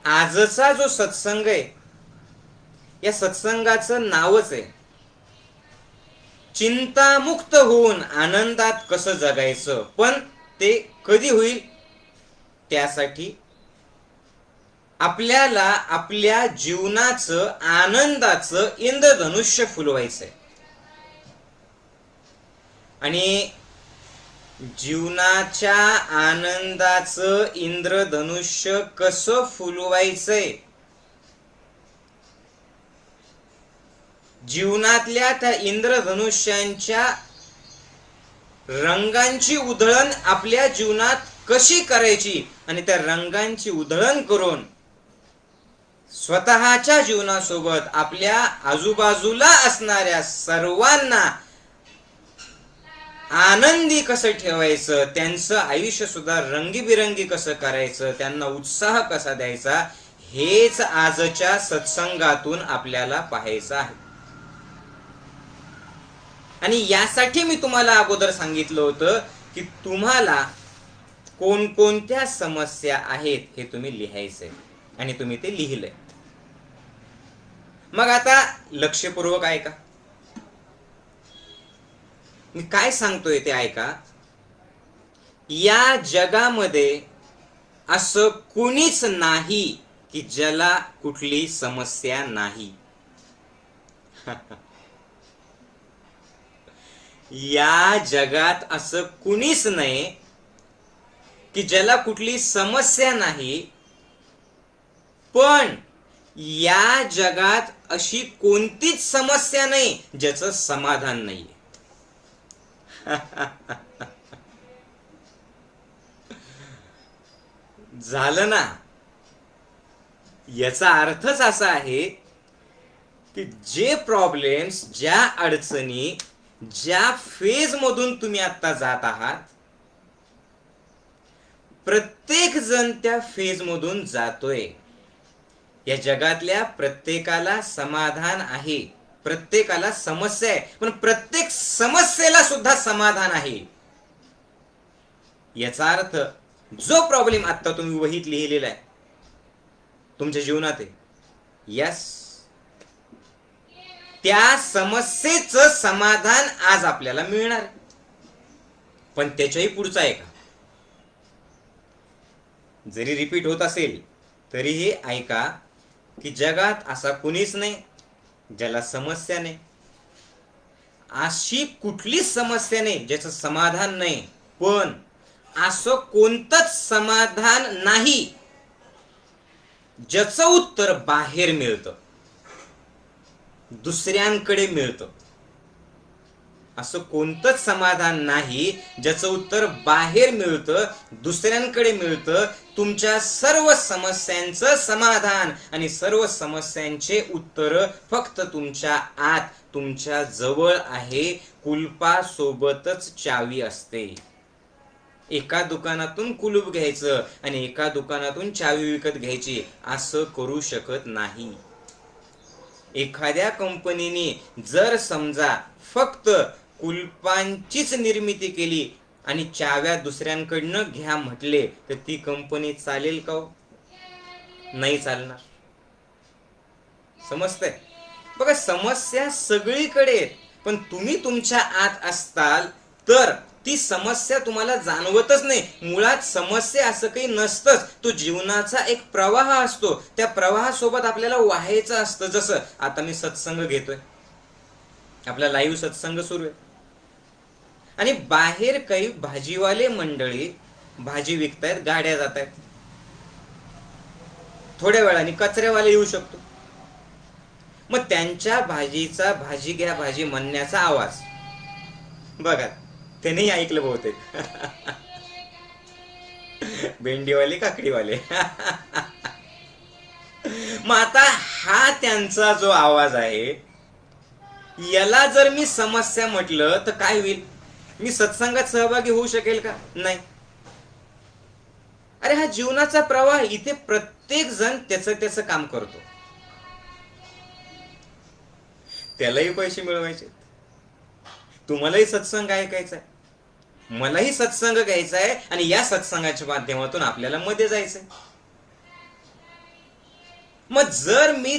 आजचा जो सत्संग आहे, या सत्संगाचं नावच आहे चिंतामुक्त होऊन आनंदात कसं जगायचं. पण ते कधी होईल? त्यासाठी आपल्याला आपल्या जीवनाचं आनंदाचं इंद्रधनुष्य फुलवायचंय. आणि जीवनाच्या आनंदाचं इंद्रधनुष्य कसं फुलवायचंय, जीवनातल्या त्या इंद्रधनुष्यांच्या रंगांची उधळण आपल्या जीवनात कशी करायची आणि त्या रंगांची उधळण करून स्वतःच्या जीवनासोबत आपल्या आजूबाजूला असणाऱ्या सर्वांना आनंदी कसं ठेवायचं, त्यांचं आयुष्य सुद्धा रंगीबिरंगी कसं करायचं, त्यांना उत्साह कसा द्यायचा, हेच आजच्या सत्संगातून आपल्याला पाहायचं आहे. आणि यासाठी मी तुम्हाला अगोदर सांगितलं होतं की तुम्हाला कोणकोणत्या समस्या आहेत हे तुम्ही लिहायचंय आणि तुम्ही ते लिहिलंय. मग आता लक्षपूर्वक ऐका, मी काय सांगतोय ते ऐका. या जगामध्ये असं कुणीच नाही की ज्याला कुठली समस्या नाही. या जगात असं कुणीच नाही की ज्याला कुठली समस्या नाही. पण या जगात अशी कोणतीच समस्या नाही ज्याचं समाधान नाही. झालं ना. याचा अर्थच असा आहे की जे प्रॉब्लेम्स, ज्या अडचणी, ज्या फेज मधून तुम्ही आता जात आहात, प्रत्येक जण त्या फेज मधून जातोय. या जगातल्या प्रत्येकाला समाधान आहे, प्रत्येकाला समस्या आहे, पण प्रत्येक समस्येला सुद्धा समाधान आहे. याचा अर्थ जो प्रॉब्लेम आता तुम्ही वहीत लिहिलेला आहे तुमच्या जीवनात आहे, यस, त्या समस्येचं समाधान आज आपल्याला मिळणार. पण त्याच्याही पुढचा आहे का? जरी रिपीट होत असेल तरीही ऐका की जगात असा कुणीच नाही ज्याला समस्या नाही. अशी कुठलीच समस्या नाही ज्याचं समाधान नाही. पण असं कोणतंच समाधान नाही ज्याचं उत्तर बाहेर मिळतं, दुसऱ्यांकडे मिळतं. असं कोणतंच समाधान नाही ज्याचं उत्तर बाहेर मिळतं, दुसऱ्यांकडे मिळतं. तुमच्या सर्व समस्यांचं समाधान आणि सर्व समस्यांचे उत्तर फक्त तुमच्या आत, तुमच्या जवळ आहे. कुलपासोबतच चावी असते. एका दुकानातून कुलूप घ्यायचं आणि एका दुकानातून चावी विकत घ्यायची असं करू शकत नाही. एखाद्या कंपनीने जर समजा फक्त कुलपांचीच निर्मिती केली आणि चाव्या दुसऱ्यांकडनं घ्या म्हटले तर ती कंपनी चालेल का? नाही चालणार. समजतंय? बघा, समस्या सगळीकडे आहेत, पण तुम्ही तुमच्या आत असताल तर ती समस्या तुम्हाला जाणवतच नाही. मुळात समस्या असं काही नसतंच. तो जीवनाचा एक प्रवाह असतो. त्या प्रवाहासोबत आपल्याला व्हायचं असतं. जसं आता मी सत्संग घेतोय, आपला लाईव्ह सत्संग सुरू आहे आणि बाहेर काही भाजीवाले मंडळी भाजी विकतायत, गाड्या जात आहेत. थोड्या वेळाने कचऱ्यावाले येऊ शकतो. मग त्यांच्या भाजीचा भाजी घ्या भाजी म्हणण्याचा आवाज बघा, त्यांनी ऐकलं बहुतेक. भेंडीवाले, काकडीवाले. मग आता हा त्यांचा जो आवाज आहे, याला जर मी समस्या म्हटलं तर काय होईल? मी सत्संगात सहभागी होऊ शकेल का? नाही. अरे हा जीवनाचा प्रवाह. इथे प्रत्येक जण त्याचं काम करतो. त्यालाही पैसे मिळवायचे, तुम्हालाही सत्संग ऐकायचा आहे, मलाही सत्संग घ्यायचा आहे आणि या सत्संगाच्या माध्यमातून आपल्याला मध्ये जायचंय. मग जर मी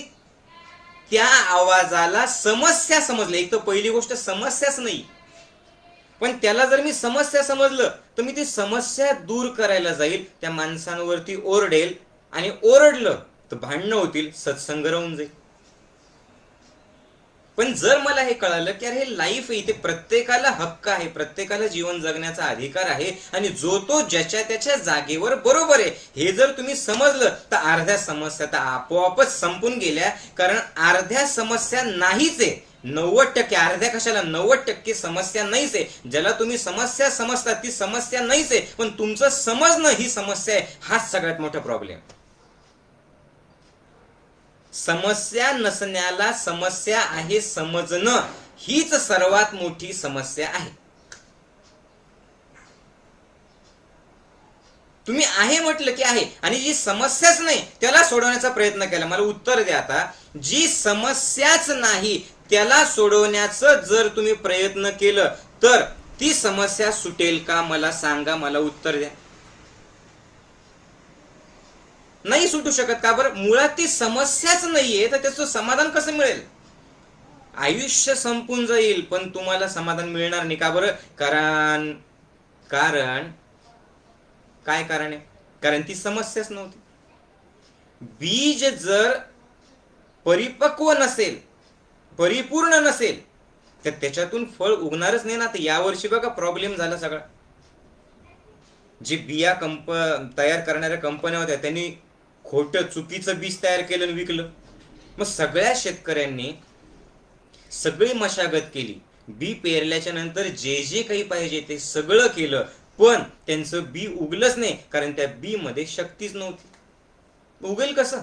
त्या आवाजाला समस्या समजले, एक तर पहिली गोष्ट समस्याच नाही, पण त्याला जर मी समस्या समजलं तर मी ती समस्या दूर करायला जाईल, त्या माणसांवरती ओरडेल, आणि ओरडलं तर भांडणं होतील, सत्संग राहून जाईल. पण जर मला हे कळालं की अरे हे लाईफ आहे, इथे प्रत्येकाला हक्क आहे, प्रत्येकाला जीवन जगण्याचा अधिकार आहे, आणि जो तो ज्याच्या त्याच्या जागेवर बरोबर आहे, हे जर तुम्ही समजलं तर अर्ध्या समस्या तर आपोआपच संपून गेल्या. कारण अर्ध्या समस्या नाहीच आहे, 90%, अर्ध्या कशाला 90% समस्या नाहीच आहे. ज्याला तुम्ही समस्या समजता ती समस्या नाहीच आहे, पण तुमचं समजणं ही समस्या आहे, हाच सगळ्यात मोठा प्रॉब्लेम. समस्या नसण्याला समस्या आहे समजणं हीच सर्वात मोठी समस्या आहे. तुम्ही आहे म्हटलं की आहे, आणि जी समस्याच नाही त्याला सोडवण्याचा प्रयत्न केला. मला उत्तर द्या आता, जी समस्याच नाही त्याला सोडवण्याचं जर तुम्ही प्रयत्न केलं तर ती समस्या सुटेल का? मला सांगा, मला उत्तर द्या. नाही सुटू शकत. का बरं? मुळात ती समस्याच नाहीये, तर त्याचं समाधान कसं मिळेल? आयुष्य संपून जाईल पण तुम्हाला समाधान मिळणार नाही. का बरं? कारण काय कारण आहे? कारण ती समस्याच नव्हती. बीज जर परिपक्व नसेल, परिपूर्ण नसेल, तर त्याच्यातून फळ उगणारच नाही ना. तर यावर्षी बघा प्रॉब्लेम झाला सगळा. जे बिया तयार करणाऱ्या कंपन्या होत्या त्यांनी खोटं चुकीचं बीज तयार केलं आणि विकलं. मग सगळ्या शेतकऱ्यांनी सगळी मशागत केली, बी पेरल्याच्या नंतर जे जे काही पाहिजे ते सगळं केलं, पण त्यांचं बी उगलंच नाही, कारण त्या बी मध्ये शक्तीच नव्हती. उगेल कसं?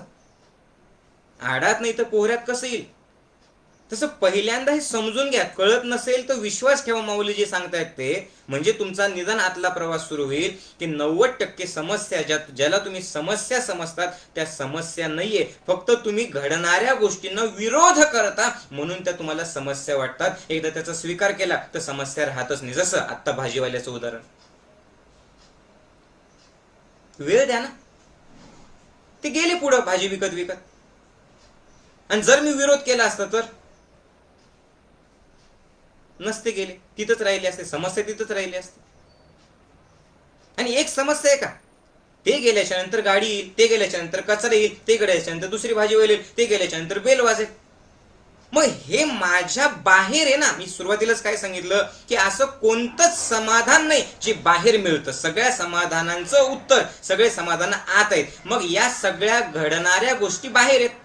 आडात नाही तर पोहऱ्यात कसं येईल? तसं पहिल्यांदा हे समजून घ्या. कळत नसेल तर विश्वास ठेवा, माऊली जे सांगतायत ते, म्हणजे तुमचा निदान आतला प्रवास सुरू होईल की 90% समस्या ज्याला तुम्ही समस्या समजतात त्या समस्या नाहीये, फक्त तुम्ही घडणाऱ्या गोष्टींना विरोध करता म्हणून त्या तुम्हाला समस्या वाटतात. एकदा त्याचा स्वीकार केला तर समस्या राहतच नाही. जसं आत्ता भाजीवाल्याचं उदाहरण. वेळ द्या ना, ते गेले पुढं भाजी विकत विकत. आणि जर मी विरोध केला असता तर नसते गेले, तिथंच राहिले असते, समस्या तिथंच राहिली असते. आणि एक समस्या आहे का, ते गेल्याच्या नंतर गाडी येईल, ते गेल्याच्या नंतर कचरा येईल, ते गेल्याच्या नंतर दुसरी भाजी येईल, ते गेल्याच्या नंतर बेल वाजेल. मग हे माझ्या बाहेर आहे ना. मी सुरुवातीलाच काय सांगितलं की असं कोणतंच समाधान नाही जे बाहेर मिळतं. सगळ्या समाधानांचं उत्तर, सगळे समाधान आत आहेत. मग या सगळ्या घडणाऱ्या गोष्टी बाहेर आहेत.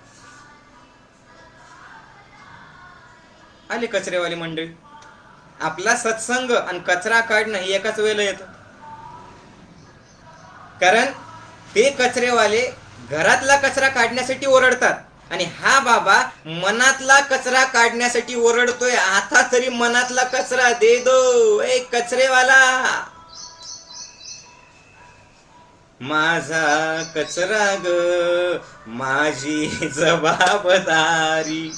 आले कचरेवाली मंडळी. आपला सत्संग आणि कचरा काढणं हे एकाच वेळेला येतं. कारण ते कचरेवाले घरातला कचरा काढण्यासाठी ओरडतात, आणि हा बाबा मनातला कचरा काढण्यासाठी ओरडतोय. आता तरी मनातला कचरा दे दो, ए कचरेवाला. माझा कचरा ग माझी जबाबदारी,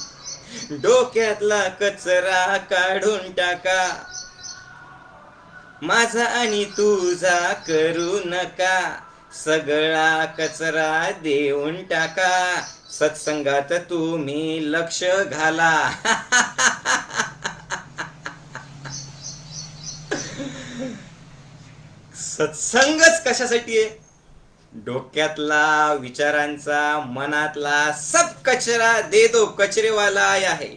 डोक्यातला कचरा काढून टाका, माझा आणि तुझा करू नका, सगळा कचरा देऊन टाका, सत्संगात तुम्ही लक्ष घाला. सत्संगच कशासाठी आहे? डोक्यातला, विचारांचा, मनातला सब कचरा दे दो, कचरेवाला आया है.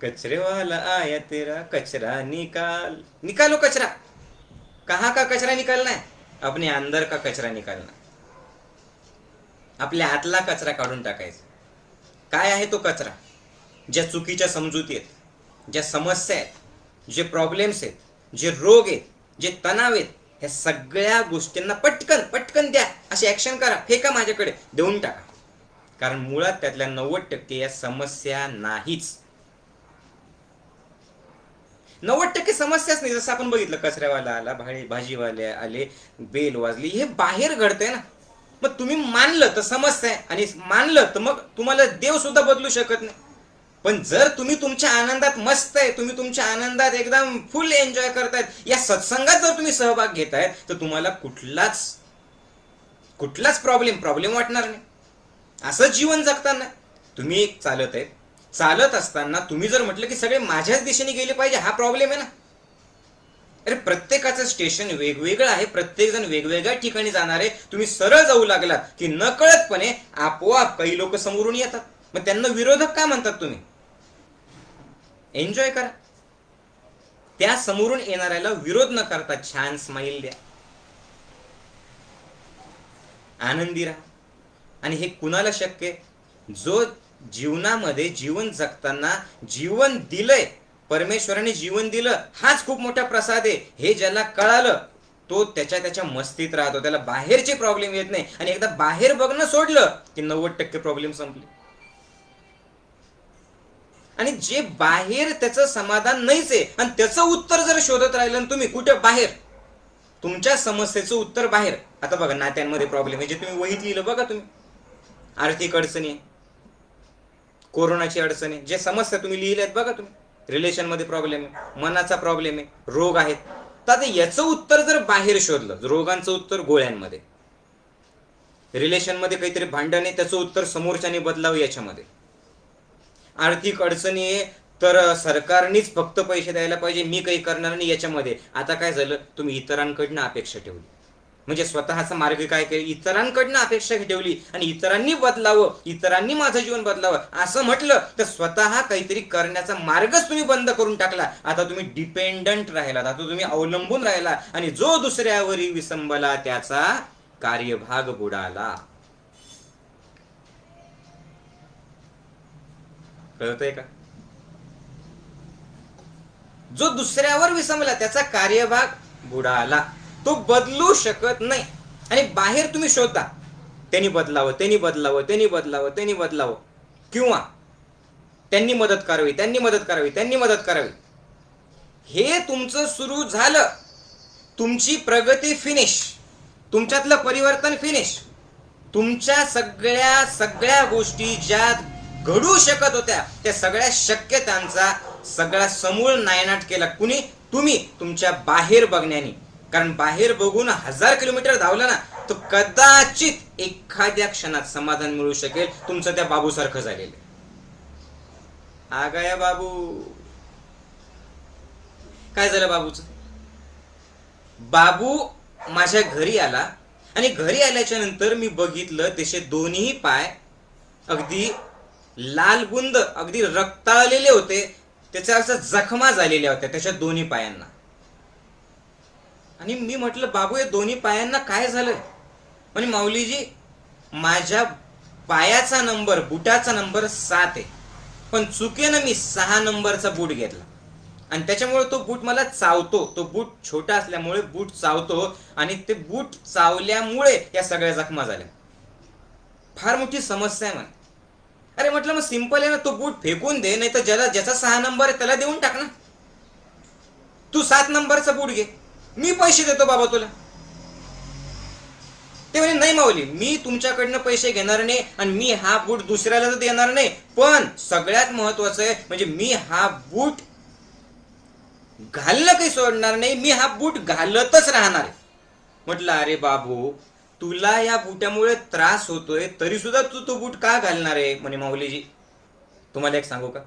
कचरेवाला आया तेरा कचरा निकाल. निकालो कचरा. कहाँ का कचरा निकालना है? अपने अंदर का कचरा निकालना. आपल्या आतला कचरा काढून टाकायचा. काय आहे तो कचरा? ज्या चुकीच्या समजुती आहेत, ज्या समस्या आहेत, जे प्रॉब्लेम्स आहेत, जे रोग आहेत, जे तणाव आहेत, ह्या सगळ्या गोष्टींना पटकन पटकन द्या. अशी ऍक्शन करा, फेका माझ्याकडे, देऊन टाका. कारण मुळात त्यातल्या 90% या समस्या नाहीच. 90% समस्याच नाही. जसं आपण बघितलं, कचऱ्यावाला आला, भाजीवाले आले, बेल वाजली, हे बाहेर घडतंय ना. मग तुम्ही मानलं तर समस्या आहे, आणि मानलं तर मग तुम्हाला देव सुद्धा बदलू शकत नाही. पण जर तुम्ही तुमच्या आनंदात मस्त आहे, तुम्ही तुमच्या आनंदात एकदम फुल एन्जॉय करतायत, या सत्संगात जर तुम्ही सहभाग घेताय, तर तुम्हाला कुठलाच प्रॉब्लेम वाटणार नाही. असं जीवन जगताना तुम्ही चालत आहे, चालत असताना तुम्ही जर म्हटलं की सगळे माझ्याच दिशेने गेले पाहिजे, हा प्रॉब्लेम आहे ना. अरे प्रत्येकाचं स्टेशन वेगवेगळं आहे, प्रत्येक जण वेगवेगळ्या ठिकाणी जाणार आहे. तुम्ही सरळ जाऊ लागलात की नकळतपणे आपोआप काही लोक समोरून येतात. मग त्यांना विरोधक का म्हणतात तुम्ही? एन्जॉय करा. त्या समोरून येणाऱ्याला विरोध न करता छान स्माईल द्या, आनंदी राहा. आणि हे कुणाला शक्य आहे? जो जीवनामध्ये जीवन जगताना जीवन दिलंय, परमेश्वराने जीवन दिलं, हाच खूप मोठा प्रसाद आहे हे ज्याला कळालं तो त्याच्या मस्तीत राहतो, त्याला बाहेरचे प्रॉब्लेम येत नाही. आणि एकदा बाहेर बघणं सोडलं की 90% प्रॉब्लेम संपले. आणि जे बाहेर त्याचं समाधान नाहीच आहे आणि त्याचं उत्तर जर शोधत राहिलं तुम्ही कुठे बाहेर, तुमच्या समस्येचं उत्तर बाहेर. आता बघा नात्यांमध्ये प्रॉब्लेम आहे, जे तुम्ही वहीत लिहिलं बघा तुम्ही, आर्थिक अडचणी, कोरोनाची अडचणी, जे समस्या तुम्ही लिहिल्यात बघा तुम्ही, रिलेशनमध्ये प्रॉब्लेम आहे, मनाचा प्रॉब्लेम आहे, रोग आहेत. तर याचं उत्तर जर बाहेर शोधलं, रोगांचं उत्तर गोळ्यांमध्ये, रिलेशनमध्ये काहीतरी भांडण आहे त्याचं उत्तर समोरच्याने बदलावं याच्यामध्ये, आर्थिक अडचणी आहे तर सरकारनेच फक्त पैसे द्यायला पाहिजे, मी काही करणार नाही याच्यामध्ये. आता काय झालं, तुम्ही इतरांकडनं अपेक्षा ठेवली, म्हणजे स्वतःचा मार्ग काय केला, इतरांकडनं अपेक्षा ठेवली आणि इतरांनी बदलावं, इतरांनी माझं जीवन बदलावं असं म्हटलं तर स्वतः काहीतरी करण्याचा मार्गच तुम्ही बंद करून टाकला. आता तुम्ही डिपेंडंट राहिलात, आता तुम्ही अवलंबून राहिला आणि जो दुसऱ्यावरी विसंबला त्याचा कार्यभाग बुडाला. कळतंय का? जो दुसऱ्यावर विसंबला त्याचा कार्यभाग बुडाला, तो बदलू शकत नाही. आणि बाहेर तुम्ही शोधता त्यांनी बदलावं, त्यांनी बदलावं, त्यांनी बदलावं, त्यांनी बदलावं, किंवा त्यांनी मदत करावी, त्यांनी मदत करावी, त्यांनी मदत करावी. हे तुमचं सुरू झालं, तुमची प्रगती फिनिश, तुमच्यातलं परिवर्तन फिनिश. तुमच्या सगळ्या गोष्टी ज्या घडू शकत होत्या त्या सगळ्या शक्यतांचा सगळा समूळ नायनाट केला कुणी? तुम्ही तुमच्या बाहेर बघण्याने. कारण बाहेर बघून 1000 किलोमीटर धावला ना तर कदाचित एखाद्या क्षणात समाधान मिळू शकेल. तुमचं त्या बाबू सारखं झालेलं. आ गया बाबू. काय झालं बाबूचं? बाबू माझ्या घरी आला आणि घरी आल्याच्या नंतर मी बघितलं त्याचे दोन्ही पाय अगदी लालबुंद, अगदी रक्ताळलेले होते. त्याच्या असं जखमा झालेल्या होत्या त्याच्या दोन्ही पायांना. आणि मी म्हटलं बाबू या दोन्ही पायांना काय झालंय? म्हणे माऊलीजी माझ्या पायाचा नंबर, बुटाचा नंबर 7 आहे, पण चुकीनं मी 6 नंबरचा बूट घेतला आणि त्याच्यामुळे तो बूट मला चावतो. तो बूट छोटा असल्यामुळे बूट चावतो आणि ते बूट चावल्यामुळे या सगळ्या जखमा झाल्या. फार मोठी समस्या आहे म्हणे. अरे म्हटलं मग सिंपल आहे ना, तो बूट फेकून दे, नाही तर ज्याचा 6 नंबर आहे त्याला देऊन टाक ना. तू 7 नंबरचा बूट घे, मी पैसे देतो बाबा तुला. ते म्हणे नाही माऊली मी तुमच्याकडनं पैसे घेणार नाही आणि मी हा बूट दुसऱ्याला तर देणार नाही, पण सगळ्यात महत्वाचं आहे म्हणजे मी हा बूट घालणं काही सोडणार नाही, मी हा बूट घालतच राहणार आहे. म्हटलं अरे बाबू तुला या बुटामुळे त्रास होतोय तरी सुद्धा तू तो बूट का घालणार आहे? म्हणे माऊलीजी तुम्हाला एक सांगू का,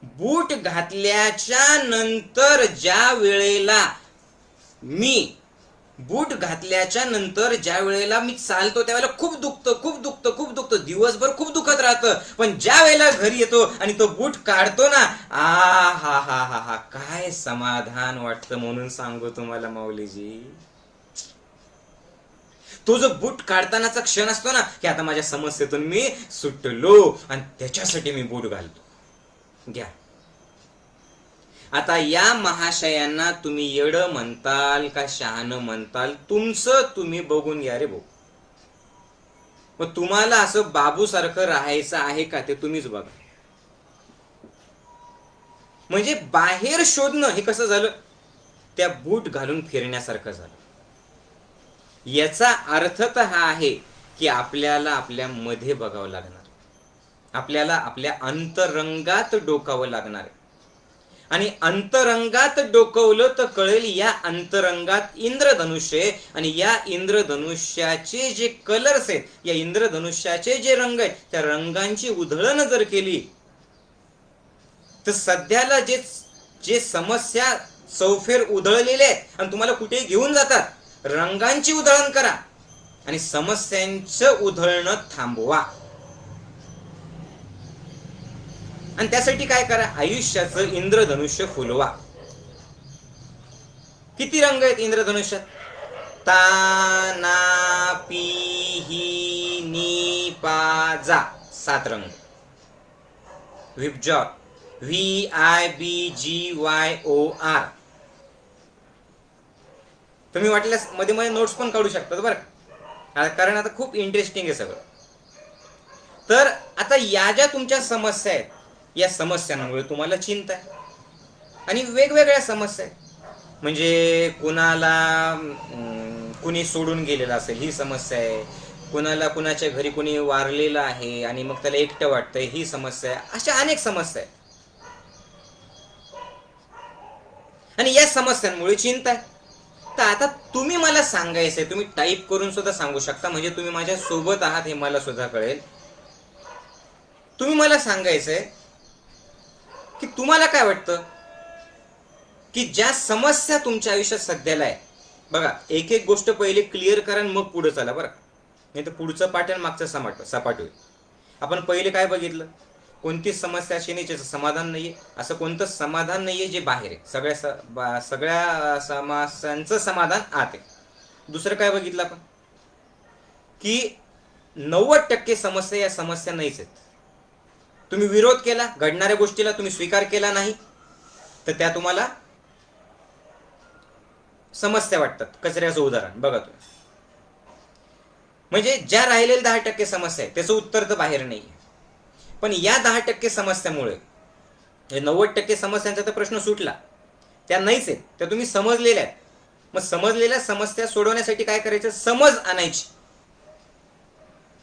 बूट घातल्याच्या नंतर ज्या वेळेला मी बूट घातल्याच्या नंतर ज्या वेळेला मी चालतो त्यावेळेला खूप दुखतं, दिवसभर खूप दुखत राहतं, पण ज्या वेळेला घरी येतो आणि तो बूट काढतो ना, हा काय समाधान वाटतं. म्हणून सांगू तुम्हाला माऊलीजी, तो जो बूट काढतानाचा क्षण असतो ना की आता माझ्या समस्येतून मी सुटलो आणि त्याच्यासाठी मी बूट घालतो. घ्या आता या महाशयांना तुम्ही येडं म्हणताल का शहाणं म्हणताल तुमचं तुम्ही बघून घ्या रे भाऊ. मग तुम्हाला असं बाबू सारखं राहायचं आहे का ते तुम्हीच बघा. म्हणजे बाहेर शोधणं हे कसं झालं, त्या बूट घालून फिरण्यासारखं झालं. याचा अर्थ तर हा आहे की आपल्याला आपल्या मध्ये बघावं लागणार, आपल्याला आपल्या अंतरंगात डोकावं लागणार. आणि अंतरंगात डोकवलं तर कळेल या अंतरंगात इंद्रधनुष्य आहे. आणि या इंद्रधनुष्याचे जे कलर्स आहेत, या इंद्रधनुष्याचे जे रंग आहेत, त्या रंगांची उधळण जर केली तर सध्याला जे जे समस्या चौफेर उधळलेले आहेत आणि तुम्हाला कुठे घेऊन जातात, रंगांची उधळण करा आणि समस्यांचं उधळणं थांबवा. आणि त्यासाठी काय करा, आयुष्याचं इंद्रधनुष्य फुलवा. किती रंग आहेत इंद्रधनुष्यात? ता ना पी ही नी पा जा, 7 रंग. विबजॉर, VIBGYOR. तुम्ही वाटल्यास मध्ये मध्ये नोट्स पण काढू शकतात बरं, कारण आता खूप इंटरेस्टिंग आहे सगळं. तर आता या ज्या तुमच्या समस्या आहेत, या समस्यांमुळे तुम्हाला चिंता आहे आणि वेगवेगळ्या समस्या आहेत. म्हणजे कुणाला कुणी सोडून गेलेलं असेल, ही समस्या आहे. कुणाला कुणाच्या घरी कुणी वारलेलं आहे आणि मग त्याला एकटं वाटतंय, ही समस्या आहे. अशा अनेक समस्या आहेत आणि या समस्यांमुळे चिंता आहे. तर आता तुम्ही मला सांगायचंय, तुम्ही टाईप करून सुद्धा सांगू शकता, म्हणजे तुम्ही माझ्या सोबत आहात हे मला सुद्धा कळेल. तुम्ही मला सांगायचंय की तुम्हाला काय वाटतं की ज्या समस्या तुमच्या आयुष्यात सध्याला आहे, बघा एक एक गोष्ट पहिले क्लिअर करा मग पुढे चला बरं, नाही तर पुढचं पाठ आणि मागचं सपाट होईल. आपण पहिले काय बघितलं, कोणतीच समस्या अशी नाही ज्याचं समाधान नाहीये. असं कोणतंच समाधान नाहीये जे बाहेर आहे. सगळ्या समस्यांचं समाधान आत आहे. दुसरं काय बघितलं आपण की 90% समस्या या समस्या नाहीच आहेत. तुम्ही विरोध केला, घडणाऱ्या गोष्टीला तुम्ही स्वीकार केला नाही, तर त्या तुम्हाला समस्या वाटतात. कचऱ्याचं उदाहरण बघा तुम्ही. म्हणजे ज्या राहिलेल्या 10% समस्या आहेत त्याचं उत्तर तर बाहेर नाहीये, पण या 10% समस्यामुळे 90% समस्यांचा तर प्रश्न सुटला, त्या नाहीच आहेत, त्या तुम्ही समजलेल्या आहेत. मग समजलेल्या समस्या सोडवण्यासाठी काय करायचं, समज आणायची.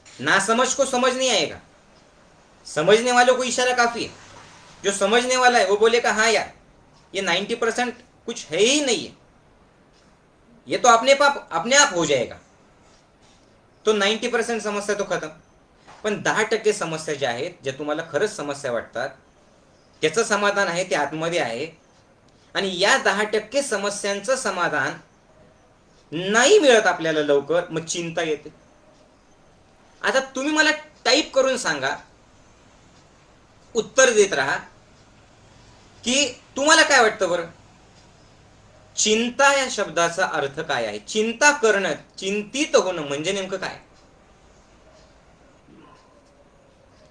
ना समझ को समझ नहीं आएगा, समझने वालों को इशारा काफी है. जो समझने वाला है वो बोलेगा हाँ यार ये 90% कुछ है ही नहीं है, ये तो अपने आप हो जाएगा. तो 90% समस्या तो खतम. पण 10% समस्या ज्या आहेत, ज्या तुम्हाला खरंच समस्या वाटतात, त्याचं समाधान आहे ते आतमध्ये आहे. आणि या 10% समस्यांचं समाधान नाही मिळत आपल्याला लवकर, मग चिंता येते. आता तुम्ही मला टाईप करून सांगा, उत्तर देत राहा की तुम्हाला काय वाटतं बरं, चिंता या शब्दाचा अर्थ काय आहे? चिंता करणं, चिंतित होणं म्हणजे नेमकं काय?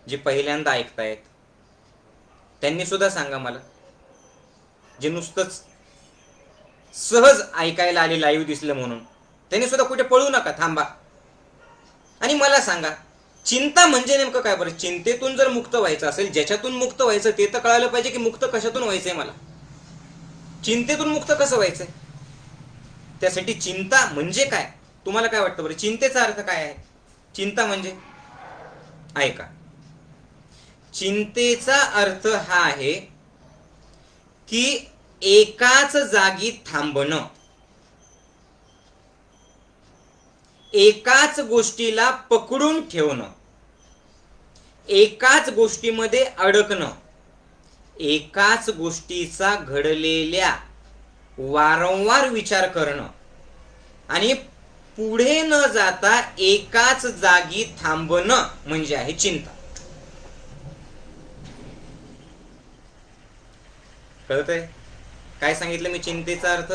जे पहिल्यांदा ऐकतायत त्यांनी सुद्धा सांगा मला. जे नुसतंच सहज ऐकायला आले लाईव्ह दिसलं म्हणून, त्यांनी सुद्धा कुठे पळू नका, थांबा आणि मला सांगा चिंता म्हणजे नेमकं काय बरं. चिंतेतून जर मुक्त व्हायचं असेल, ज्याच्यातून मुक्त व्हायचं ते तर कळायला पाहिजे की मुक्त कशातून व्हायचंय. मला चिंतेतून मुक्त कसं व्हायचंय, त्यासाठी चिंता म्हणजे काय तुम्हाला काय वाटतं बरं? चिंतेचा अर्थ काय आहे? चिंता म्हणजे ऐका, चिंतेचा अर्थ हा आहे की एकाच जागी थांबणं, एकाच गोष्टीला पकडून ठेवणं, एकाच गोष्टीमध्ये अडकणं, एकाच गोष्टीचा घडलेल्या वारंवार विचार करणं आणि पुढे न जाता एकाच जागी थांबणं म्हणजे आहे चिंता. कळतंय काय सांगितलं मी? चिंतेचा अर्थ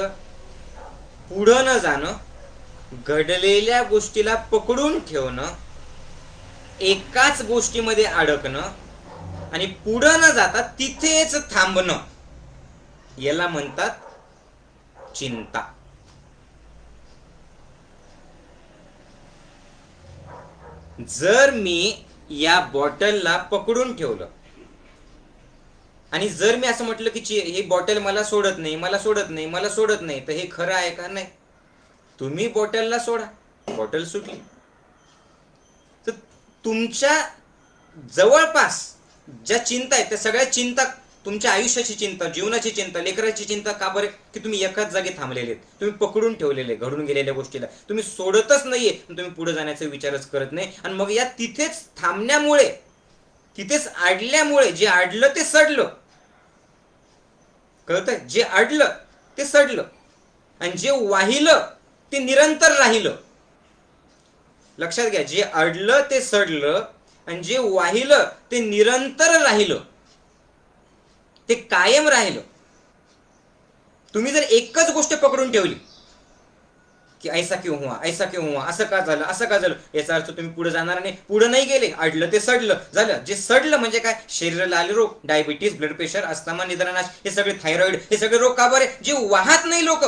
पुढं न जाणं, घडलेल्या गोष्टीला पकडून ठेवणं, एकाच गोष्टीमध्ये अडकणं आणि पुढं न जाता तिथेच थांबणं, याला म्हणतात चिंता. जर मी या बॉटलला पकडून ठेवलं आणि जर मी असं म्हटलं की ही बॉटल मला सोडत नाही, मला सोडत नाही, मला सोडत नाही, तर हे खरं आहे का? नाही. तुम्ही बॉटलला सोडा, बॉटल सुटली. तुमच्या जवळपास ज्या चिंता आहेत त्या सगळ्या चिंता तुमच्या आयुष्याची चिंता, जीवनाची चिंता, लेकराची चिंता का बरं? की तुम्ही एकाच जागी थांबलेले आहेत, तुम्ही पकडून ठेवलेले घडून गेलेल्या गोष्टीला तुम्ही सोडतच नाहीये, तुम्ही पुढे जाण्याचा विचारच करत नाही. आणि मग या तिथेच थांबण्यामुळे, तिथेच अडल्यामुळे जे अडलं ते सडलं. कळतंय? जे अडलं ते सडलं आणि जे वाहिलं ते निरंतर राहिलं. लक्षात घ्या, जे अडलं ते सडलं आणि जे वाहिलं ते निरंतर राहिलं, ते कायम राहिलं. तुम्ही जर एकच गोष्ट पकडून ठेवली की ऐसा क्यों हुआ, ऐसा क्यों हुआ, असं का झालं, असं का झालं, याचा अर्थ तुम्ही पुढे जाणार नाही. पुढे नाही गेले, अडलं ते सडलं झालं. जे सडलं म्हणजे काय? शरीराला आले रोग, डायबिटीस, ब्लड प्रेशर, अस्थमा, निद्रानाश, हे सगळे, थायरॉइड, हे सगळे रोग का बरे? जे वाहत नाही लोक,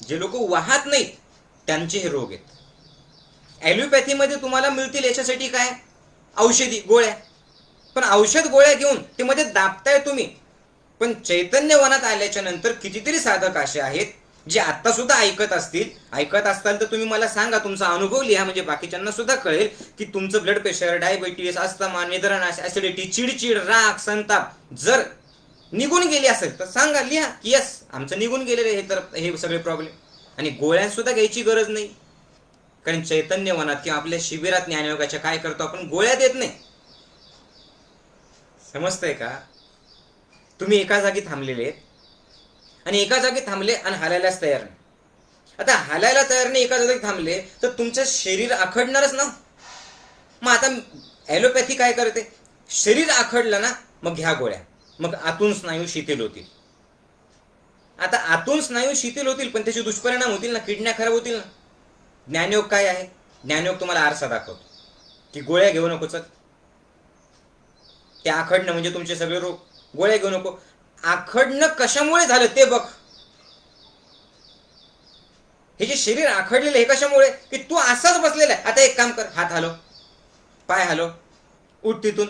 जे लोक वाहत नाहीत त्यांचे हे रोग आहेत. ॲलोपॅथीमध्ये तुम्हाला मिळतील याच्यासाठी काय? औषधी गोळ्या. पण औषध गोळ्या घेऊन ते मध्ये दाबताय तुम्ही. पण चैतन्यवनात आल्याच्या नंतर कितीतरी साधक असे आहेत जे आता सुद्धा ऐकत असतील. ऐकत असताल तर तुम्ही मला सांगा, तुमचा अनुभव लिहा, म्हणजे बाकीच्यांना सुद्धा कळेल की तुमचं ब्लड प्रेशर, डायबिटीस, अस्थमा, निद्रानाश, ऍसिडिटी, चिडचिड, राग, संताप जर निघून गेली असेल तर सांगा, लिहा की यस, आमचं निघून गेलेले हे तर हे सगळे प्रॉब्लेम. आणि गोळ्या सुद्धा घ्यायची गरज नाही. कारण चैतन्यवनात किंवा आपल्या शिबिरात ज्ञानयोगाच्या काय करतो आपण? गोळ्या देत नाही. समजतंय का? तुम्ही एका जागी थांबलेले आणि एका जागी थांबले आणि हालायलाच तयार नाही. आता हालायला तयार नाही, एका जागी थांबले तर तुमचं शरीर आखडणारच ना. मग आता ॲलोपॅथी काय करते? शरीर आखडलं ना, मग घ्या गोळ्या, मग आतून स्नायू शिथिल होतील. आता आतून स्नायू शिथिल होतील पण त्याचे दुष्परिणाम होतील ना, किडन्या खराब होतील ना. ज्ञानयोग काय आहे? ज्ञानयोग तुम्हाला आरसा दाखवतो की गोळ्या घेऊ नको, चल. ते आखडणं म्हणजे तुमचे सगळे रोग. गोळ्या घेऊ नको. आखडणं कशामुळे झालं ते बघ. हे जे शरीर आखडलेलं हे कशामुळे? की तू असाच बसलेला आहे. आता एक काम कर, हात हलव, पाय हलव, उठ तिथून,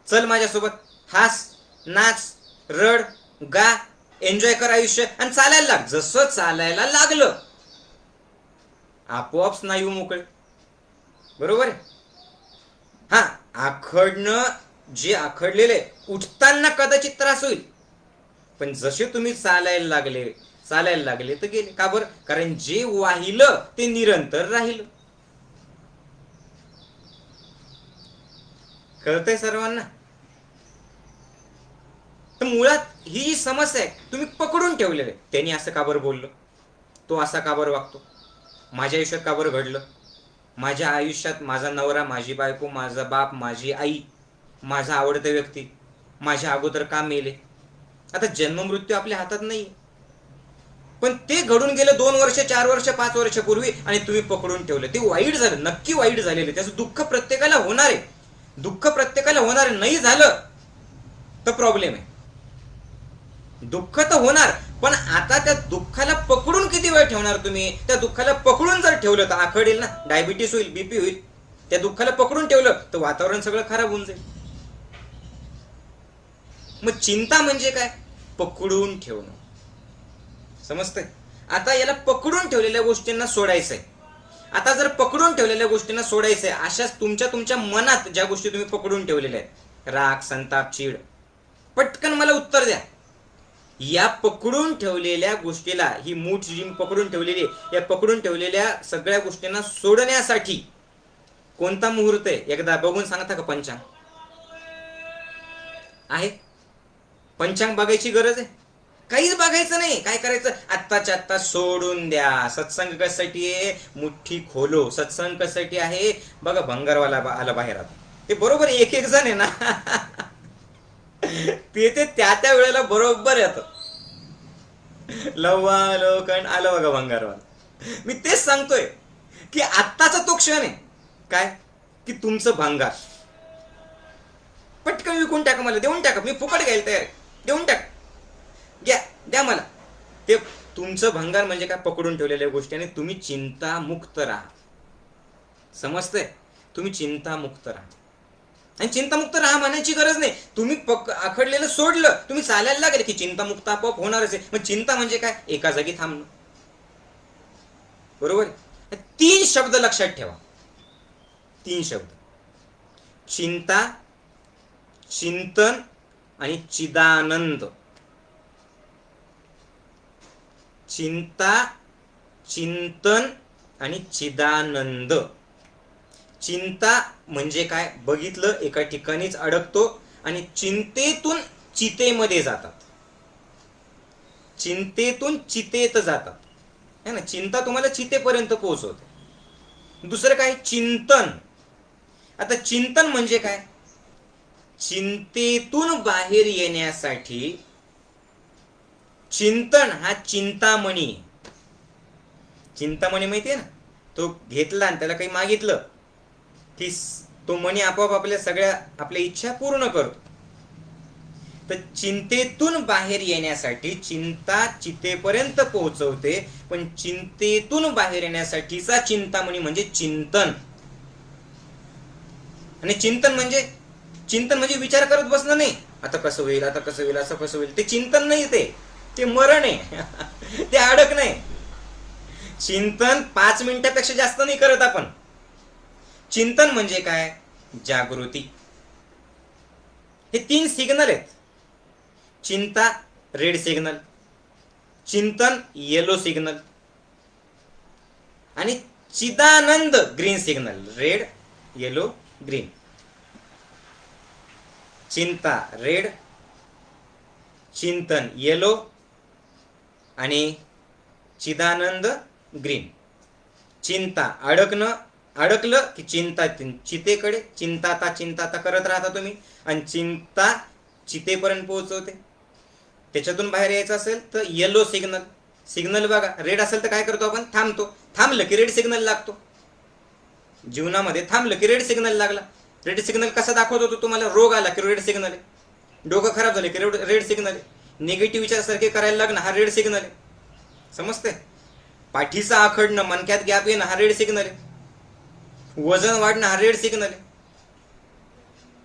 चल माझ्यासोबत, हास, नाच, रड, गा, एन्जॉय कर आयुष्य आणि चालायला लाग. जसं चालायला लागलं आपोआप स्नायू मोकळे. बरोबर आहे? हा, आखडणं, जे आखडलेले उठताना कदाचित त्रास होईल, पण जसे तुम्ही चालायला लागले तर गेले. का बरं? कारण जे वाहिलं ते निरंतर राहिलं. कळतंय सर्वांना? तर मुळात ही जी समस्या आहे, तुम्ही पकडून ठेवलेले. त्यांनी असं का बरं बोललं, तो असा का बरं वागतो, माझ्या आयुष्यात का बरं घडलं, माझ्या आयुष्यात माझा नवरा, माझी बायको, माझा बाप, माझी आई, माझा आवडता व्यक्ती माझ्या अगोदर का मेले. आता जन्म मृत्यू आपल्या हातात नाही, पण ते घडून गेलं 2 वर्ष, 4 वर्ष, 5 वर्षापूर्वी आणि तुम्ही पकडून ठेवलं. ते वाईट झालं, नक्की वाईट झालेलं. त्याचं दुःख प्रत्येकाला होणार आहे. दुःख प्रत्येकाला होणार आहे. नाही झालं तर प्रॉब्लेम आहे. दुःख तर होणार, पण आता त्या दुःखाला पकडून किती वेळ ठेवणार तुम्ही? त्या दुःखाला पकडून जर ठेवलं तर आखडेल ना, डायबिटीस होईल, बीपी होईल. त्या दुःखाला पकडून ठेवलं तर वातावरण सगळं खराब होऊन जाईल. मग चिंता म्हणजे काय? पकडून ठेवणं. समजतंय? आता याला पकडून ठेवलेल्या गोष्टींना सोडायचंय. आता जर पकडून ठेवलेल्या गोष्टींना सोडायचंय, अशाच तुमच्या मनात ज्या गोष्टी तुम्ही पकडून ठेवलेल्या आहेत, राग, संताप, चीड, पटकन मला उत्तर द्या. या पकडून ठेवलेल्या गोष्टीला, ही मूठ जी पकडून ठेवलेली, या पकडून ठेवलेल्या सगळ्या गोष्टींना सोडण्यासाठी कोणता मुहूर्त आहे? एकदा बघून सांगता का? पंचांग आहे? पंचांग बघायची गरज आहे? काहीच बघायचं नाही. काय करायचं? आत्ताच्या आत्ता सोडून द्या. सत्संग कशासाठी आहे? मुठ्ठी खोलो. सत्संग कशासाठी आहे? बघा, भंगारवाला आला बाहेर. आता ते बरोबर एक एक जण आहे ना ते त्या वेळेला बरोबर येतं. लव्वा लोखंड आलं बघा भंगारवाला. मी तेच सांगतोय की आत्ताचा तो क्षण आहे. काय? की तुमचं भंगार पटकन विकून टाका, मला देऊन टाका, मी फुकट घ्यायला तयार, देऊन टाक, द्या मला ते. तुमचं भंगार म्हणजे काय? पकडून ठेवलेल्या गोष्टी. आणि तुम्ही चिंतामुक्त राहा. समजतंय? तुम्ही चिंतामुक्त राहा. आणि चिंतामुक्त राहा म्हणायची गरज नाही. तुम्ही आखडलेलं सोडलं, तुम्ही चालायला लागले की चिंतामुक्त आपोआप होणारच आहे. मग चिंता म्हणजे काय? एका जागी थांबणं. बरोबर? 3 शब्द लक्षात ठेवा. 3 शब्द: चिंता, चिंतन आणि चिदानंद. चिंता, चिंतन आणि चिदानंद. चिंता म्हणजे काय, बघितलं एका ठिकाणीच अडकतो आणि चिंतेतून चितेमध्ये जातात. चिंतेतून चितेत जातात है ना. चिंता तुम्हाला चितेपर्यंत पोहोचवते. दुसरं काय, चिंतन. आता चिंतन म्हणजे काय, चिंतेतून बाहेर येण्यासाठी चिंतन हा चिंतामणी. चिंतामणी माहितीये ना, तो घेतला आणि त्याला काही मागितलं की तो मणी आपोआप आपल्या सगळ्या आपल्या इच्छा पूर्ण करतो. तर चिंतेतून बाहेर येण्यासाठी चिंता चितेपर्यंत पोहोचवते, पण चिंतेतून बाहेर येण्यासाठीचा चिंतामणी म्हणजे चिंतन. आणि चिंतन म्हणजे विचार करत बसणं नाही, आता कसं होईल, आता कसं होईल, असं कसं होईल. ते चिंतन नाही, ते मरण आहे. ते अडक नाही. चिंतन 5 मिनिटापेक्षा जास्त नाही करत आपण. चिंतन म्हणजे काय, जागृती. हे 3 सिग्नल आहेत. चिंता रेड सिग्नल, चिंतन येलो सिग्नल आणि चिदानंद green signal. Red, yellow, green. चिंता रेड, चिंतन येलो आणि चिदानंद ग्रीन. चिंता अडकलं की चिंता चितेकडे, चिंताता करत राहता तुम्ही आणि चिंता चितेपर्यंत पोहोचवते. त्याच्यातून बाहेर यायचं असेल तर येलो सिग्नल बघा. रेड असेल तर काय करतो आपण, थांबतो. थांबलं की रेड सिग्नल लागतो. जीवनामध्ये थांबलं की रेड सिग्नल लागला. रेड सिग्नल कसा दाखवत होतो तुम्हाला, रोग आला की रेड सिग्नल आहे, डोकं खराब झाले की रेड सिग्नल आहे, निगेटिव्ह विचारासारखे करायला लागणं हा रेड सिग्नल आहे. समजते, पाठीचा आखडणं, मनक्यात गॅप येणं हा रेड सिग्नल आहे, वजन वाढणं हा रेड सिग्नल आहे.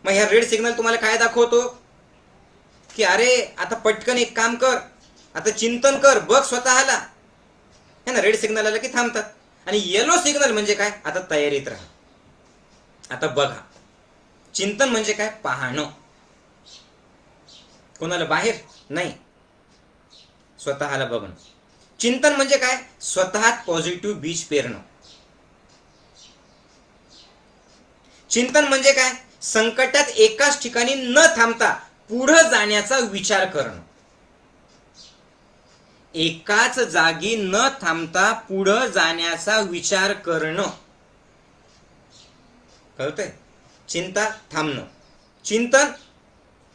मग ह्या रेड सिग्नल तुम्हाला काय दाखवतो की अरे आता पटकन एक काम कर, आता चिंतन कर, बघ स्वतःला, है ना. रेड सिग्नल आलं की थांबतात. आणि येलो सिग्नल म्हणजे काय, आता तयारीत राहा, आता बघा. चिंतन म्हणजे काय, पाहणं. कोणाला बाहेर नाही, स्वतःला बघणं. चिंतन म्हणजे काय, स्वतःत पॉझिटिव्ह बीज पेरणं. चिंतन म्हणजे काय, संकटात एकाच ठिकाणी न थांबता पुढे जाण्याचा विचार करणं. एकाच जागी न थांबता पुढे जाण्याचा विचार करणं. कळतंय. चिंता थांबणं, चिंतन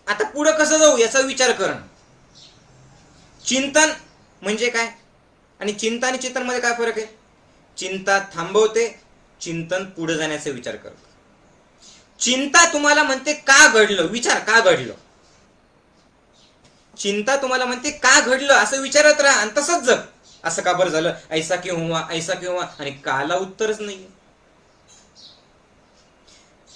आता पुढे कसं जाऊ याचा विचार करणं. चिंतन म्हणजे काय, आणि चिंता आणि चिंतन मध्ये काय फरक आहे. चिंता थांबवते, चिंतन पुढे जाण्याचा विचार करतो. चिंता तुम्हाला म्हणते का घडलं, विचार का घडलं. चिंता तुम्हाला म्हणते का घडलं असं विचारत राहा आणि तसंच जग. असं का बरं झालं, ऐसा क्यों हुआ, ऐसा क्यों हुआ, आणि काला उत्तरच नाही.